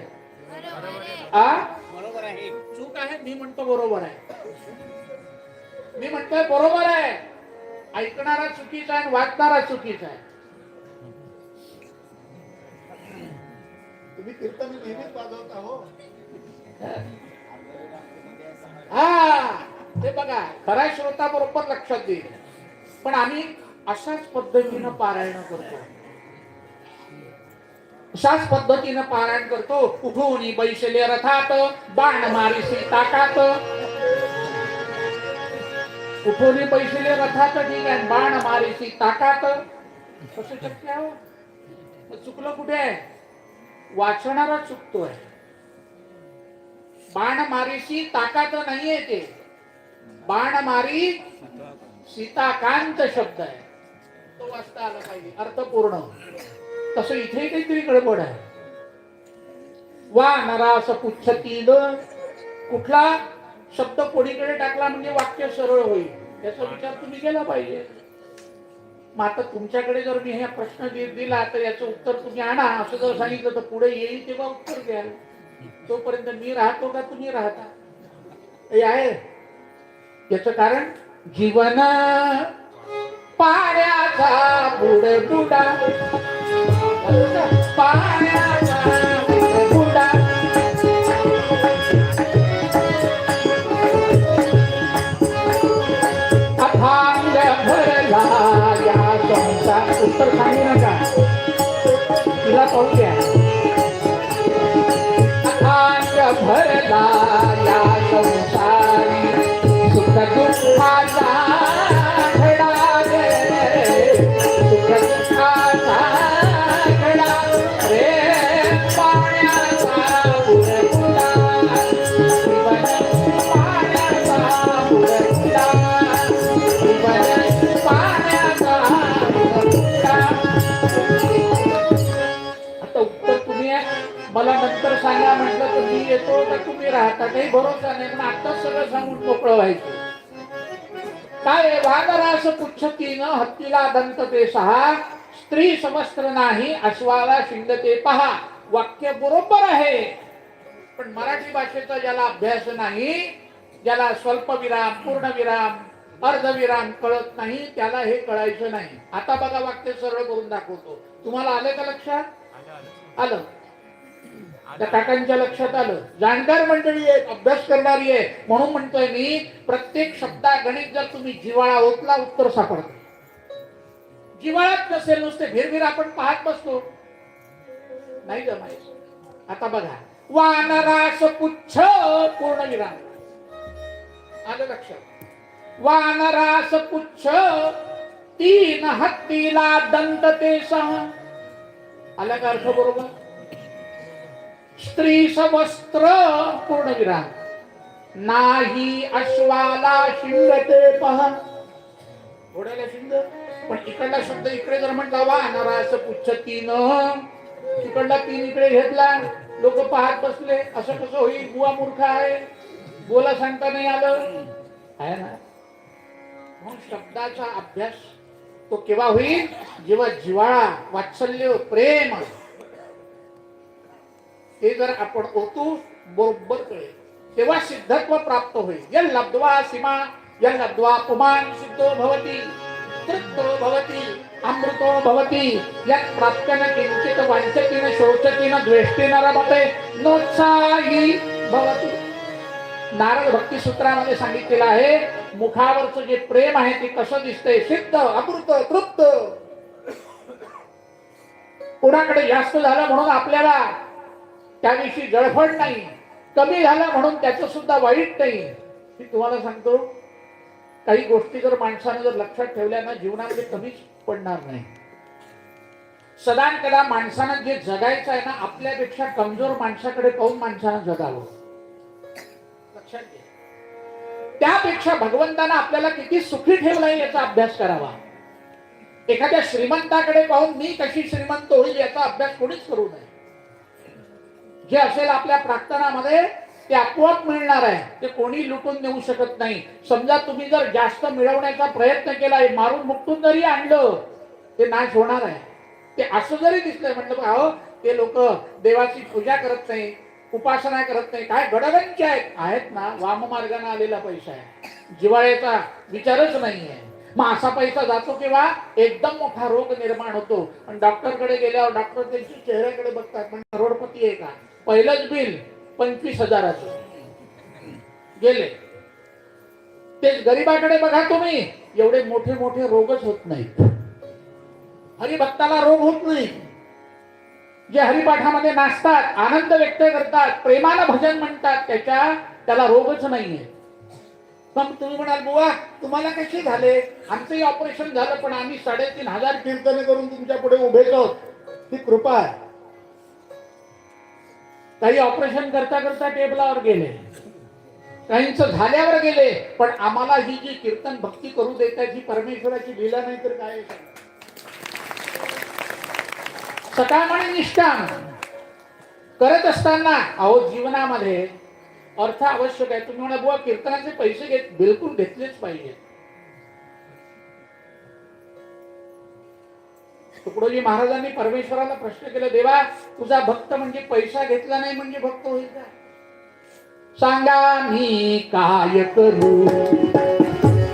बरोबर आहे. चूक आहे? मी म्हणतो बरोबर आहे. मी म्हणतोय बरोबर आहे. ऐकणारा चुकीचा आहे, वाचणारा चुकीचा आहे. तुम्ही कीर्तन नेहमीच वाजवता हो. हा, ते बघा खरा श्रोता बरोबर लक्षात देईल. पण आम्ही अशाच पद्धतीनं पारायण करतो. अशाच पद्धतीनं पारायण करतो. उठून बैसले रथात, बाण मारिसी ताकात. उठून बैसले रथात ठीक आहे, बाण मारिसी ताकात. कसं शक्य आहे? चुकलं कुठे आहे? वाचणारा चुकतोय. बाण मारिसी ताकात नाहीये ते, बाण मारी सीताकांत शब्द आहे. तो वाचता आला पाहिजे अर्थपूर्ण. तसं इथे काहीतरी गडबड आहे. वानरास पुच्छतीन, कुठला शब्द कोणीकडे टाकला म्हणजे वाक्य सरळ होईल याचा विचार तुम्ही केला पाहिजे. मग आता तुमच्याकडे जर मी हा प्रश्न दिला तर याचं उत्तर तुम्ही आणा असं जर सांगितलं तर पुढे येईल तेव्हा उत्तर द्याल. तोपर्यंत मी राहतो का तुम्ही राहता? हे आहे याचं कारण. जीवन पाण्याचा बुडबुडा, पाण्याचा बुडबुडा. अथांग भरला या संसार. उत्तर सांगू नका, तिला पाहू द्या. अथांग भरला या संसारी, सुख दुःखाचा घडा रे, सुख दुःखाचा घडा रे. पाण्याचा बुडबुडा, जीवन पाण्याचा बुडबुडा, जीवन पाण्याचा बुडबुडा. आता उत्तर तुम्ही मला नंतर सांगा म्हटलं तर मी येतो का तुम्ही राहता? काही भरोसा नाही. पण आताच सगळं सांगून मोकळं व्हायचं. काय? वानरास पुच्छतीन हत्तीला दंत ते सहा. स्त्री समस्त्र नाही, अश्वाला शिंगते पहा. वाक्य बरोबर आहे. पण मराठी भाषेचा ज्याला अभ्यास नाही, ज्याला स्वल्पविराम, पूर्णविराम, अर्धविराम कळत नाही, त्याला हे कळायचं नाही. आता बघा वाक्य सरळ करून दाखवतो. तुम्हाला आलं का लक्षात? आलं? त्या काकांच्या लक्षात आलं? जाणकार मंडळी आहे, अभ्यास करणारी आहे. म्हणून म्हणतोय मी, प्रत्येक शब्दा गणित जर तुम्ही जिव्हाळा ओतला उत्तर सापडतं. जिव्हाळात नसेल नुसते भिरभिर आपण पाहत बसतो, नाही जमायचं. आता बघा, वानरास पुच्छ पूर्णविराम. आलं लक्षात? वानरास पुच्छ तीन हत्तीला दंत ते सहा. आला का अर्थ बरोबर? स्त्री सवस्त्र पूर्णविराम नाही, अश्वाला शिंगते पहा. घोड्याला शिंग. पण इकडला शब्द इकडे जर म्हटला वानरास पुच्छ तीन, तिकडला तीन इकडे घेतला, लोक पाहत बसले. असं कसं होईल? बुवा मूर्ख आहे, बोला सांगता नाही आलं आहे ना. मग शब्दाचा अभ्यास तो केव्हा होईल? जेव्हा जिव्हाळा, वात्सल्य, प्रेम हे जर आपण ओतू बरोबर कळेल, तेव्हा सिद्धत्व प्राप्त होईल. यल लब्ध्वा सीमा, यल लब्ध्वा पुमान सिद्धो भवति, तृप्तो भवति, अमृतो भवति. यत् प्राप्तेन किंचित वांछति न शोचति न द्वेष्टि न रमते नोत्साही भवति. नारद भक्ती सूत्रामध्ये सांगितलेलं आहे मुखावरचं जे प्रेम आहे ते कसं दिसतंय, सिद्ध, अमृत, तृप्त. कोणाकडे जास्त झालं म्हणून आपल्याला त्याविषयी जळफळ नाही, कमी झालं म्हणून त्याचं सुद्धा वाईट नाही. मी तुम्हाला सांगतो, काही गोष्टी जर माणसाने जर लक्षात ठेवल्या ना, जीवनामध्ये कमीच पडणार नाही. सदा कदा माणसानं जे जगायचं आहे ना, आपल्यापेक्षा कमजोर माणसाकडे पाहून माणसानं जगावं. लक्षात घ्या. त्यापेक्षा भगवंतानं आपल्याला किती सुखी ठेवलंय याचा अभ्यास करावा. एखाद्या श्रीमंताकडे पाहून मी कशी श्रीमंत होईल याचा अभ्यास कोणीच करू नये. जे असेल आपल्या प्रार्थनामध्ये ते आपोआप मिळणार आहे, ते कोणी लुटून नेऊ शकत नाही. समजा तुम्ही जर जास्त मिळवण्याचा प्रयत्न केलाय, मारून मुक्तून जरी आणलं, ते नाश होणार आहे. ते असं जरी दिसलंय, म्हटलं अहो ते लोक देवाची पूजा करत नाही, उपासना करत नाही, काय गडगंच आहेत ना, वाममार्गाने आलेला पैसा आहे, जिवाळ्याचा विचारच नाहीये. मग असा पैसा जातो किंवा एकदम मोठा रोग निर्माण होतो. आणि डॉक्टरकडे गेल्यावर डॉक्टर त्यांच्या चेहऱ्याकडे बघतात, म्हणजे करोडपती आहे का, पहिलंच बिल 25,000 गेले. तेच गरीबाकडे बघा तुम्ही, एवढे मोठे मोठे रोगच होत नाहीत. हरिभक्ताला रोग होत नाही. जे हरिपाठामध्ये नाचतात, आनंद व्यक्त करतात, प्रेमाला भजन म्हणतात, त्याला रोगच नाहीये. पण तुम्ही म्हणाल बुवा तुम्हाला कसे झाले, आमचंही ऑपरेशन झालं पण आम्ही 3,500 कीर्तने करून तुमच्या पुढे उभेच आहोत, ही कृपा आहे. काही ऑपरेशन करता करता टेबलावर गेले, काहींचं झाल्यावर गेले, पण आम्हाला ही जी कीर्तन भक्ती करू देतात ही परमेश्वराची लीला नाही तर काय. सकाम आणि निष्काम करत असताना अहो जीवनामध्ये अर्थ आवश्यक आहे. तुम्ही म्हणा बुवा कीर्तनाचे पैसे बिलकुल घेतलेच पाहिजे. तुकडोजी महाराजांनी परमेश्वराला प्रश्न केला, देवा तुझा भक्त म्हणजे पैसा घेतला नाही म्हणजे भक्त होईल का? सांगा मी काय करू,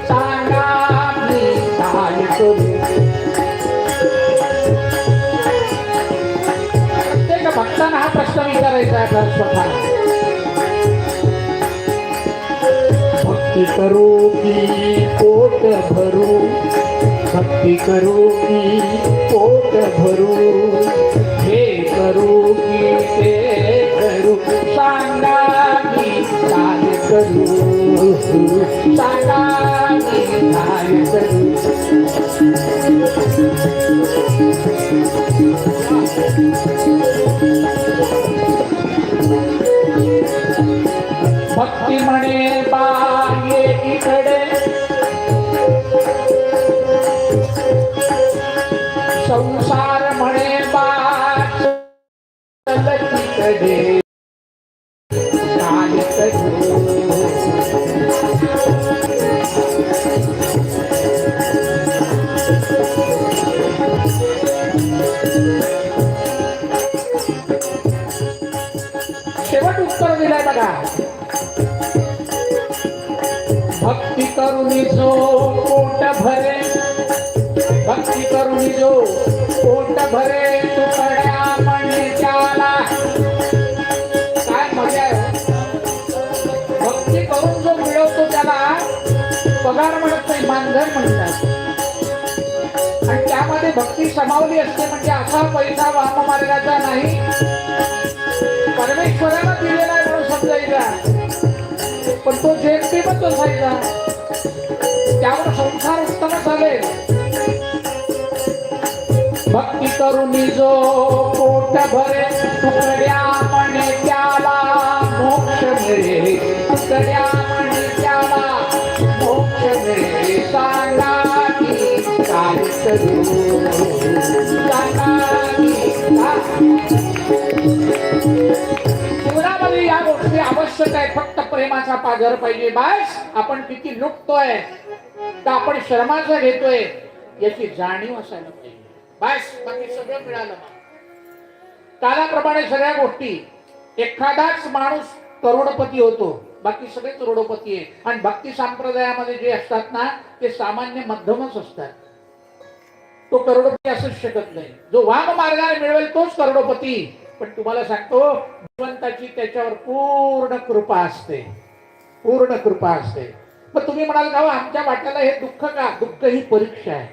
सांगा मी काय करू. प्रत्येक भक्तांना हा प्रश्न विचारायचा आहे स्वतःला. भक्ती करू की पोट भरू, भक्ती करू की पोट भरू, हे करू की ते करू, सांगा मी काय करू, सांगा मी काय करू. भक्ती म्हणे बागे इकडे, संसार म्हणे बाग तिकडे, काय करू. शेवट उत्तर दिलंय बघा. भक्ती करुणी जो पोट भरे, भक्ती करुणी जो पोट भरे, तुकड्या म्हणे त्याला. काय मजा आहे. भक्ती करून जो मिळवतो त्याला पगार म्हणत नाही, मानधन म्हणतात. आणि त्यामध्ये भक्ती समावली असते, म्हणजे असा पैसा वाममार्गाचा नाही, परमेश्वरानं दिलेला आहे म्हणून समजायचा. पण तो जेमतेमच असायचा, त्यावर संसार उत्तम झाले. भक्ती करुणी जो पोट भरे, तुकड्या म्हणे त्याला मोक्ष मिळे, तुकड्या म्हणे त्याला मोक्ष मिळे. सांगा की काय करू, सांगा की जीवनामध्ये या गोष्टी आवश्यक आहे. फक्त प्रेमाचा पाझर पाहिजे. बस आपण किती लुटतोय तर आपण श्रमाचा घेतोय याची जाणीव असायला पाहिजे. बस बाकी सगळं मिळालं. कालाप्रमाणे सगळ्या गोष्टी. एखादाच माणूस करोडपती होतो, बाकी सगळे करोडपती आहे. आणि भक्ती संप्रदायामध्ये जे असतात ना ते सामान्य मध्यमच असतात. तो करोडपती असूच शकत नाही. जो वाम मार्गाने मिळवेल तोच करोडपती. पण तुम्हाला सांगतो भगवंताची त्याच्यावर पूर्ण कृपा असते, पूर्ण कृपा असते. मग तुम्ही म्हणाल का आमच्या वाट्याला हे दुःख का? दुःख ही परीक्षा आहे.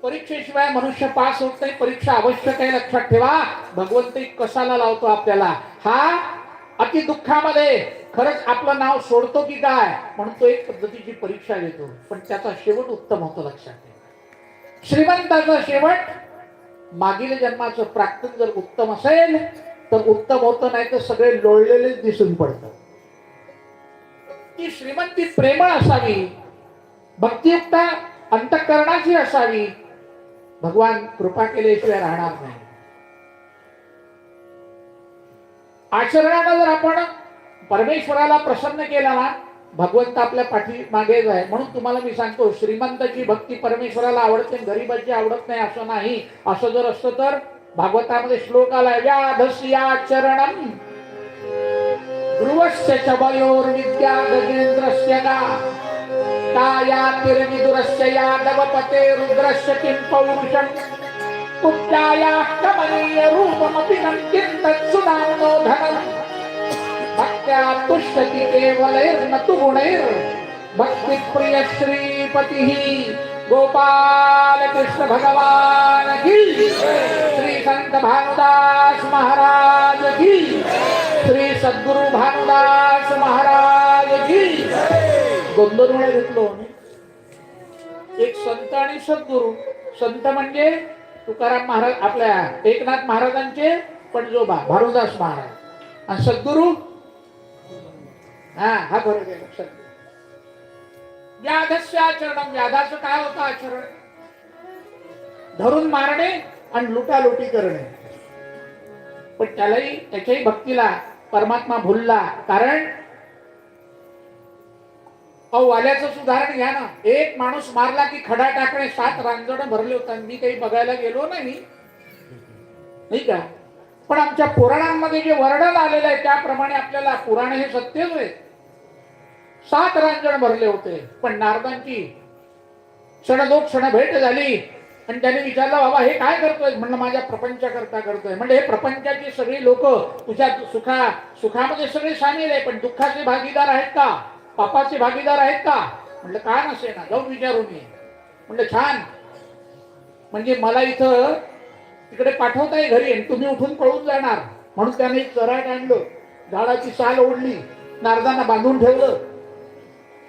परीक्षेशिवाय मनुष्य पास होत नाही. परीक्षा आवश्यक आहे, लक्षात ठेवा. भगवंत कशाला लावतो आपल्याला? हा अति दुःखामध्ये खरंच आपलं नाव सोडतो की काय म्हणून तो एक पद्धतीची परीक्षा घेतो, पण त्याचा शेवट उत्तम होतो, लक्षात ठेवा. श्रीमंताचा शेवट मागील जन्माचं प्राक्तन जर उत्तम असेल तर उत्तम होतं, नाही तर सगळे लोळलेलेच दिसून पडतं. ती श्रीमंती प्रेमळ असावी, भक्तियुक्त अंतःकरणाची असावी. भगवान कृपा केल्याशिवाय राहणार नाही. आचरणानं जर आपण परमेश्वराला प्रसन्न केला ना, भगवंत आपल्या पाठी मागेच आहे. म्हणून तुम्हाला मी सांगतो, श्रीमंताची भक्ती परमेश्वराला आवडते, गरीबाची आवडत नाही असं नाही. असं जर असतं तर भागवतामध्ये श्लोक आलाय, व्याधस्याचरणं ध्रुवस्य च वयोर्विद्या गजेंद्रस्य गा कायातिर्विदुरस्य यादवपते रुद्रस्य किं पौरुषं पुत्यायाः कमनीय रूपमपि नन्त्यन्तत्सुनाम्नो धनं भक्त्या तुष्यति केवलैर्न तु गुणैर् भक्तिप्रिय श्रीपतिः गोपाल कृष्ण भगवान की, श्री संत भानुदास महाराज की, श्री सद्गुरु भानुदास महाराज की. दोन वेळा घेतलो एक संत आणि सद्गुरु. संत म्हणजे तुकाराम महाराज, आपल्या एकनाथ महाराजांचे पणजोबा भानुदास महाराज, आणि सद्गुरु हा बरोबर आहे, लक्षात. व्याधस्य आचरण, व्याधाचं काय होतं आचरण? धरून मारणे आणि लुटालुटी करणे. पण त्यालाही त्याच्याही भक्तीला परमात्मा भुलला. कारण वाल्याचं उदाहरण घ्या ना. एक माणूस मारला की खडा टाकणे 7 रांजण भरले होते. मी काही बघायला गेलो नाही का, पण आमच्या पुराणांमध्ये जे वर्णन आलेलं आहे त्याप्रमाणे आपल्याला पुराण हे सत्यच आहे. 7 रांजण भरले होते. पण नारदांची क्षण भेट झाली आणि त्याने विचारलं, बाबा हे काय करतोय? म्हणलं माझ्या प्रपंचाकरता करतोय. म्हणजे हे प्रपंचाची सगळी लोक तुझ्या सुखामध्ये सगळे सामील आहे, पण दुःखाचे भागीदार आहेत का? पापाचे भागीदार आहेत का? म्हटलं काय नसे ना, जाऊन विचारून ये. म्हटलं छान, म्हणजे मला इथं तिकडे पाठवताय घरी आणि तुम्ही उठून पळून जाणार. म्हणून त्याने एक चराट आणलं, झाडाची साल ओढली, नारदांना बांधून ठेवलं,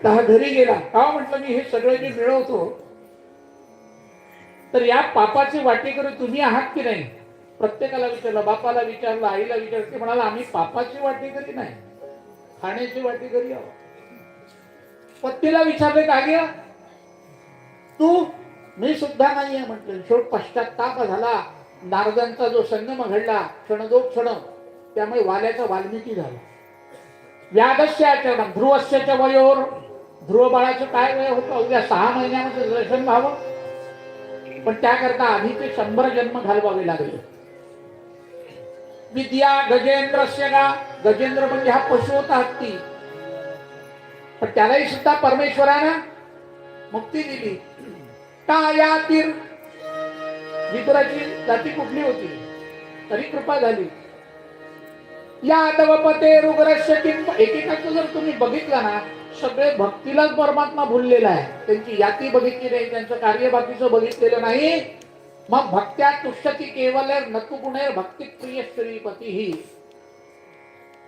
हा घरी गेला. का? म्हटलं मी हे सगळं जे मिळवतो तर या पापाची वाटेकरी तुम्ही आहात की नाही? प्रत्येकाला विचारलं, बापाला विचारलं, आईला विचारलं. ते म्हणाला आम्ही पापाची वाटेकरी नाही, खाण्याची वाटेकरी आहोत. पत्नीला विचारले, का गया तू? मी सुद्धा नाहीये म्हटलं. शेवट पश्चाताप झाला. नारदांचा जो संगम घडला क्षण, त्यामुळे वाल्याचा वाल्मिकी झाला. व्याधस्य आचरण ध्रुवस्य च वयोर, ध्रुव बाळाचं काय वय होतं? उद्या 6 महिन्यामध्ये दर्शन व्हावं, पण त्याकरता आधीचे 100 जन्म घालवावे लागले. विद्या गजेंद्रस्य गा, गजेंद्र म्हणजे हा पशु होता, हत्ती. पण त्यालाही सुद्धा परमेश्वरानं मुक्ती दिली. कायातीर, विदुराची जाती कुठली होती तरी कृपा झाली. यादवपते रुद्रस्य किं, एकेकाचं जर तुम्ही बघितलं ना, सगळे भक्तीलाच परमात्मा भुललेला आहे. त्यांची याती बघितली नाही, त्यांचं कार्य बाकीचं बघितलेलं नाही. मग भक्त्या तुष्यति केवलैर् न तु गुणैर् भक्तिप्रिय श्रीपतीः.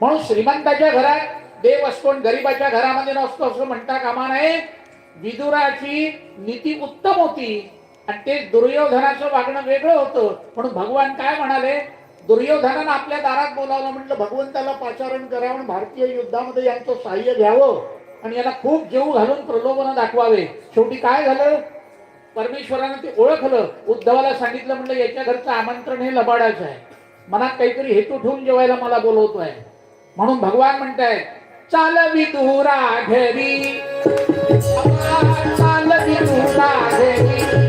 म्हणून श्रीमंताच्या घरात देव असतो, गरीबाच्या घरामध्ये नसतो असं म्हणता कामा नये. विदुराची नीती उत्तम होती आणि ते दुर्योधनाचं वागणं वेगळं होतं. म्हणून भगवान काय म्हणाले, दुर्योधनानं आपल्या दारात बोलावलं. म्हटलं भगवंताला पाचारण करावं, भारतीय युद्धामध्ये यांचं सहाय्य घ्यावं आणि याला खूप जीव घालून प्रलोभन दाखवावे. शेवटी काय झालं, परमेश्वरानं ते ओळखलं. उद्धवाला सांगितलं, म्हटलं याच्या घरचं आमंत्रण हे लबाडाचं आहे, मनात काहीतरी हेतू ठेवून जेवायला मला बोलवतोय. म्हणून भगवान म्हणतायत, चाल विदुरा घरी, चाल विदुरा घरी,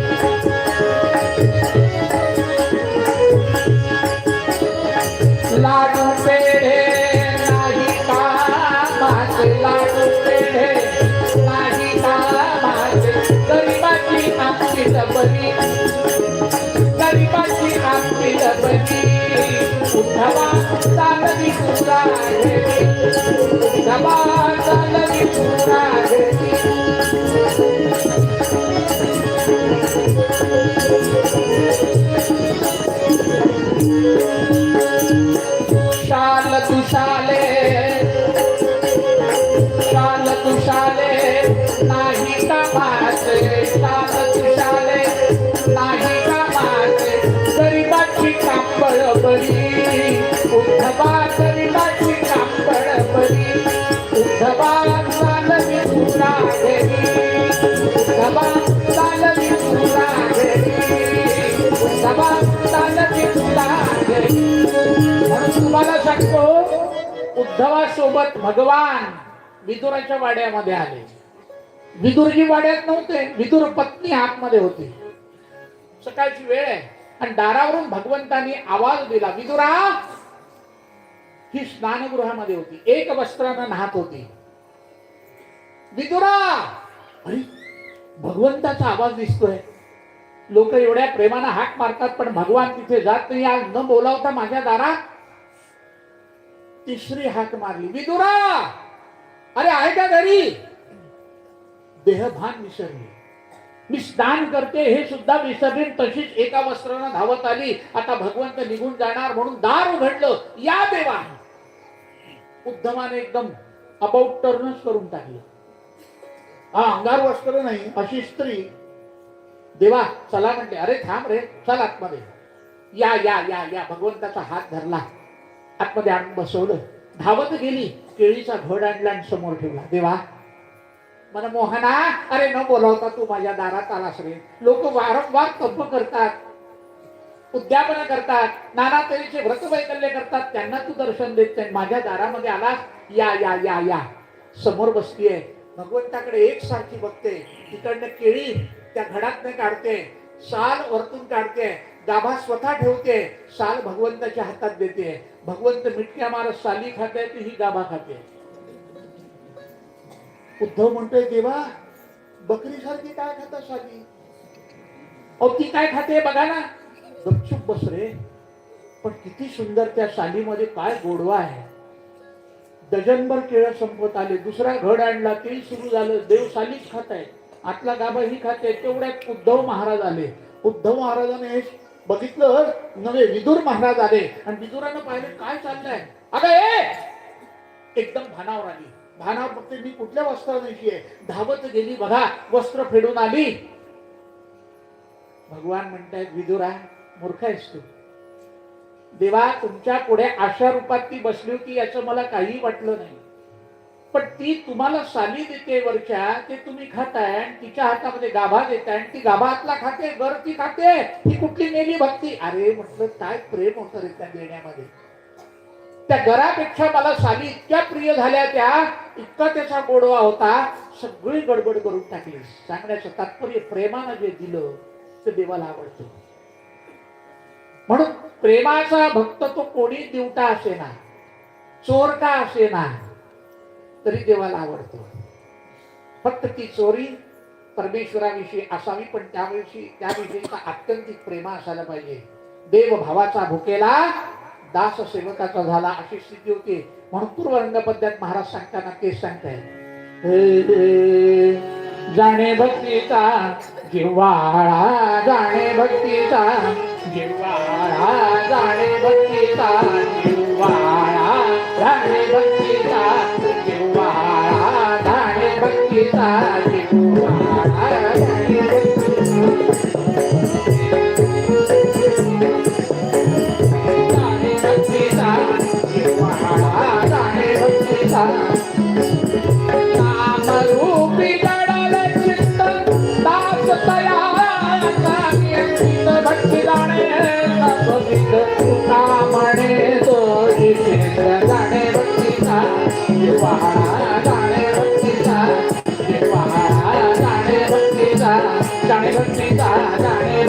लाडू पेढे नाही कामाचे, लाडू पेढे नाही कामाचे, गरीबाची आमची डबली, गरीबाची आमची डबली. उद्धवा चाल विदुरा घरी, उद्धवा चाल कांबळ बरी, उद्धवा कविताची कांबळ बरी, उद्धवा चालवी तुला घरी, उद्धवा चालवी तुला घरी, उद्धवा चालवी तुला घरी. म्हणून तुम्हाला सांगतो, उद्धवासोबत भगवान विदुराच्या वाड्यामध्ये आले. विदुरजी वाड्यात नव्हते, विदुर पत्नी आतमध्ये होती. सकाळची वेळ आहे आणि दारावरून भगवंतांनी आवाज दिला, विदुरा. ही स्नानगृहामध्ये होती, एक वस्त्रानं नाहत होती. विदुरा. अरे भगवंताचा आवाज दिसतोय. लोक एवढ्या प्रेमानं हाक मारतात, पण भगवान तिथे जात नाही. आज न बोलावता माझ्या दारात तिसरी हाक मारली, विदुरा. अरे आहे का घरी? देहभान विसरली. मी स्नान करते हे सुद्धा विसरली. तशीच एका वस्त्रानं धावत आली. आता भगवंत निघून जाणार म्हणून दार उघडलं. या देवा. उद्धवाने एकदम अबाउट टर्नच करून टाकलं. हा अंगार वस्त्र नाही अशी स्त्री. देवा चला म्हणते. अरे थांब रे, चल आतमध्ये. या या या या. भगवंताचा हात धरला, आतमध्ये आणून बसवलं. धावत गेली, केळीचा घड आणला आणि समोर ठेवला. देवा मन मोहना, अरे न बोलावता तू माझ्या दारात आलास रे. लोक वारंवार तप करतात, उद्यापन करतात, नाना तऱ्हेचे व्रतवैकल्य करतात, त्यांना तू दर्शन देत नाही. माझ्या दारामध्ये आलास. या या या या. समोर बसतीये. भगवंताकडे एक सारखी बघते. तिकडनं केळी त्या घडातनं काढते, साल वरतून काढते, गाभा स्वतः ठेवते, साल भगवंताच्या हातात देते. भगवंत मिटक्या मारत साली खाते, ती ही गाभा खाते. उद्धव म्हणतोय, देवा बकरी सारखी काय खाता साली? अहो ती काय खाते बघा ना. गपचूप बस रे. पण किती सुंदर त्या सालीमध्ये काय गोडवा आहे. डझनभर केळं संपत आले. दुसरा घड आणला, तेही सुरू झालं. देव सालीच खात आहे, आतला गाभा ही खाते. तेवढ्यात उद्धव महाराज आले. उद्धव महाराजाने बघितलं नव्हे, विदुर महाराज आले आणि विदुरानं पाहिलं काय चाललंय. अगं एकदम भानावर आली. भानावर बघते, मी कुठल्या वस्त्राची आहे. धावत गेली, बघा वस्त्र फेडून आली. भगवान म्हणतायत, विदुरा मूर्ख आहेस तू. देवा तुमच्या पुढे अशा रूपात ती बसली होती याचं मला काही वाटलं नाही. पण ती तुम्हाला साली देते वरच्या, ते तुम्ही खाताय आणि तिच्या हातामध्ये गाभा देताय आणि ती गाभा हातला खाते, गर ती खाते. ही कुठली नेली भक्ती? अरे म्हटलं काय प्रेम होतं रे त्या देण्यामध्ये. त्या गरापेक्षा मला साली इतक्या प्रिय झाल्या, त्या इतका त्याचा गोडवा होता. सगळी गडबड करून टाकली. सांगण्याचं तात्पर्य, प्रेमानं जे दिलं ते देवाला आवडतं. म्हणून प्रेमाचा भक्त तो कोणी दिवटा असेना, चोर का असेना, तरी देवाला आवडतो. फक्त ती चोरी परमेश्वराविषयी असावी, पण त्याविषयीचा आत्यंतिक प्रेमा असायला पाहिजे. देव भावाचा भुकेला, दास सेवकाचा झाला, अशी स्थिती होती. म्हणून पूर्वरंग पद्यात महाराज सांगताना तेच सांगताय, जाणे भक्तीचा जिव्हाळा, जाणे भक्तीचा जिव्हाळा, जाणे भक्तीचा जिव्हाळा, जाणे भक्तीचा जिव्हाळा, जाणे भक्तीचा जिव्हाळा, जाणे भक्तीचा जिव्हाळा, जाणे भक्तीचा. नामरूपी जडल चित्त दास तयाचा, नियंत्रित भक्ती जाणे तत्वविद कामणे तो जितेंद्र. जाणे भक्तीचा जिव्हाळा, जाणे भक्तीचा जिव्हाळा, जाणे भक्तीचा, जाणे भक्तीचा, जाणे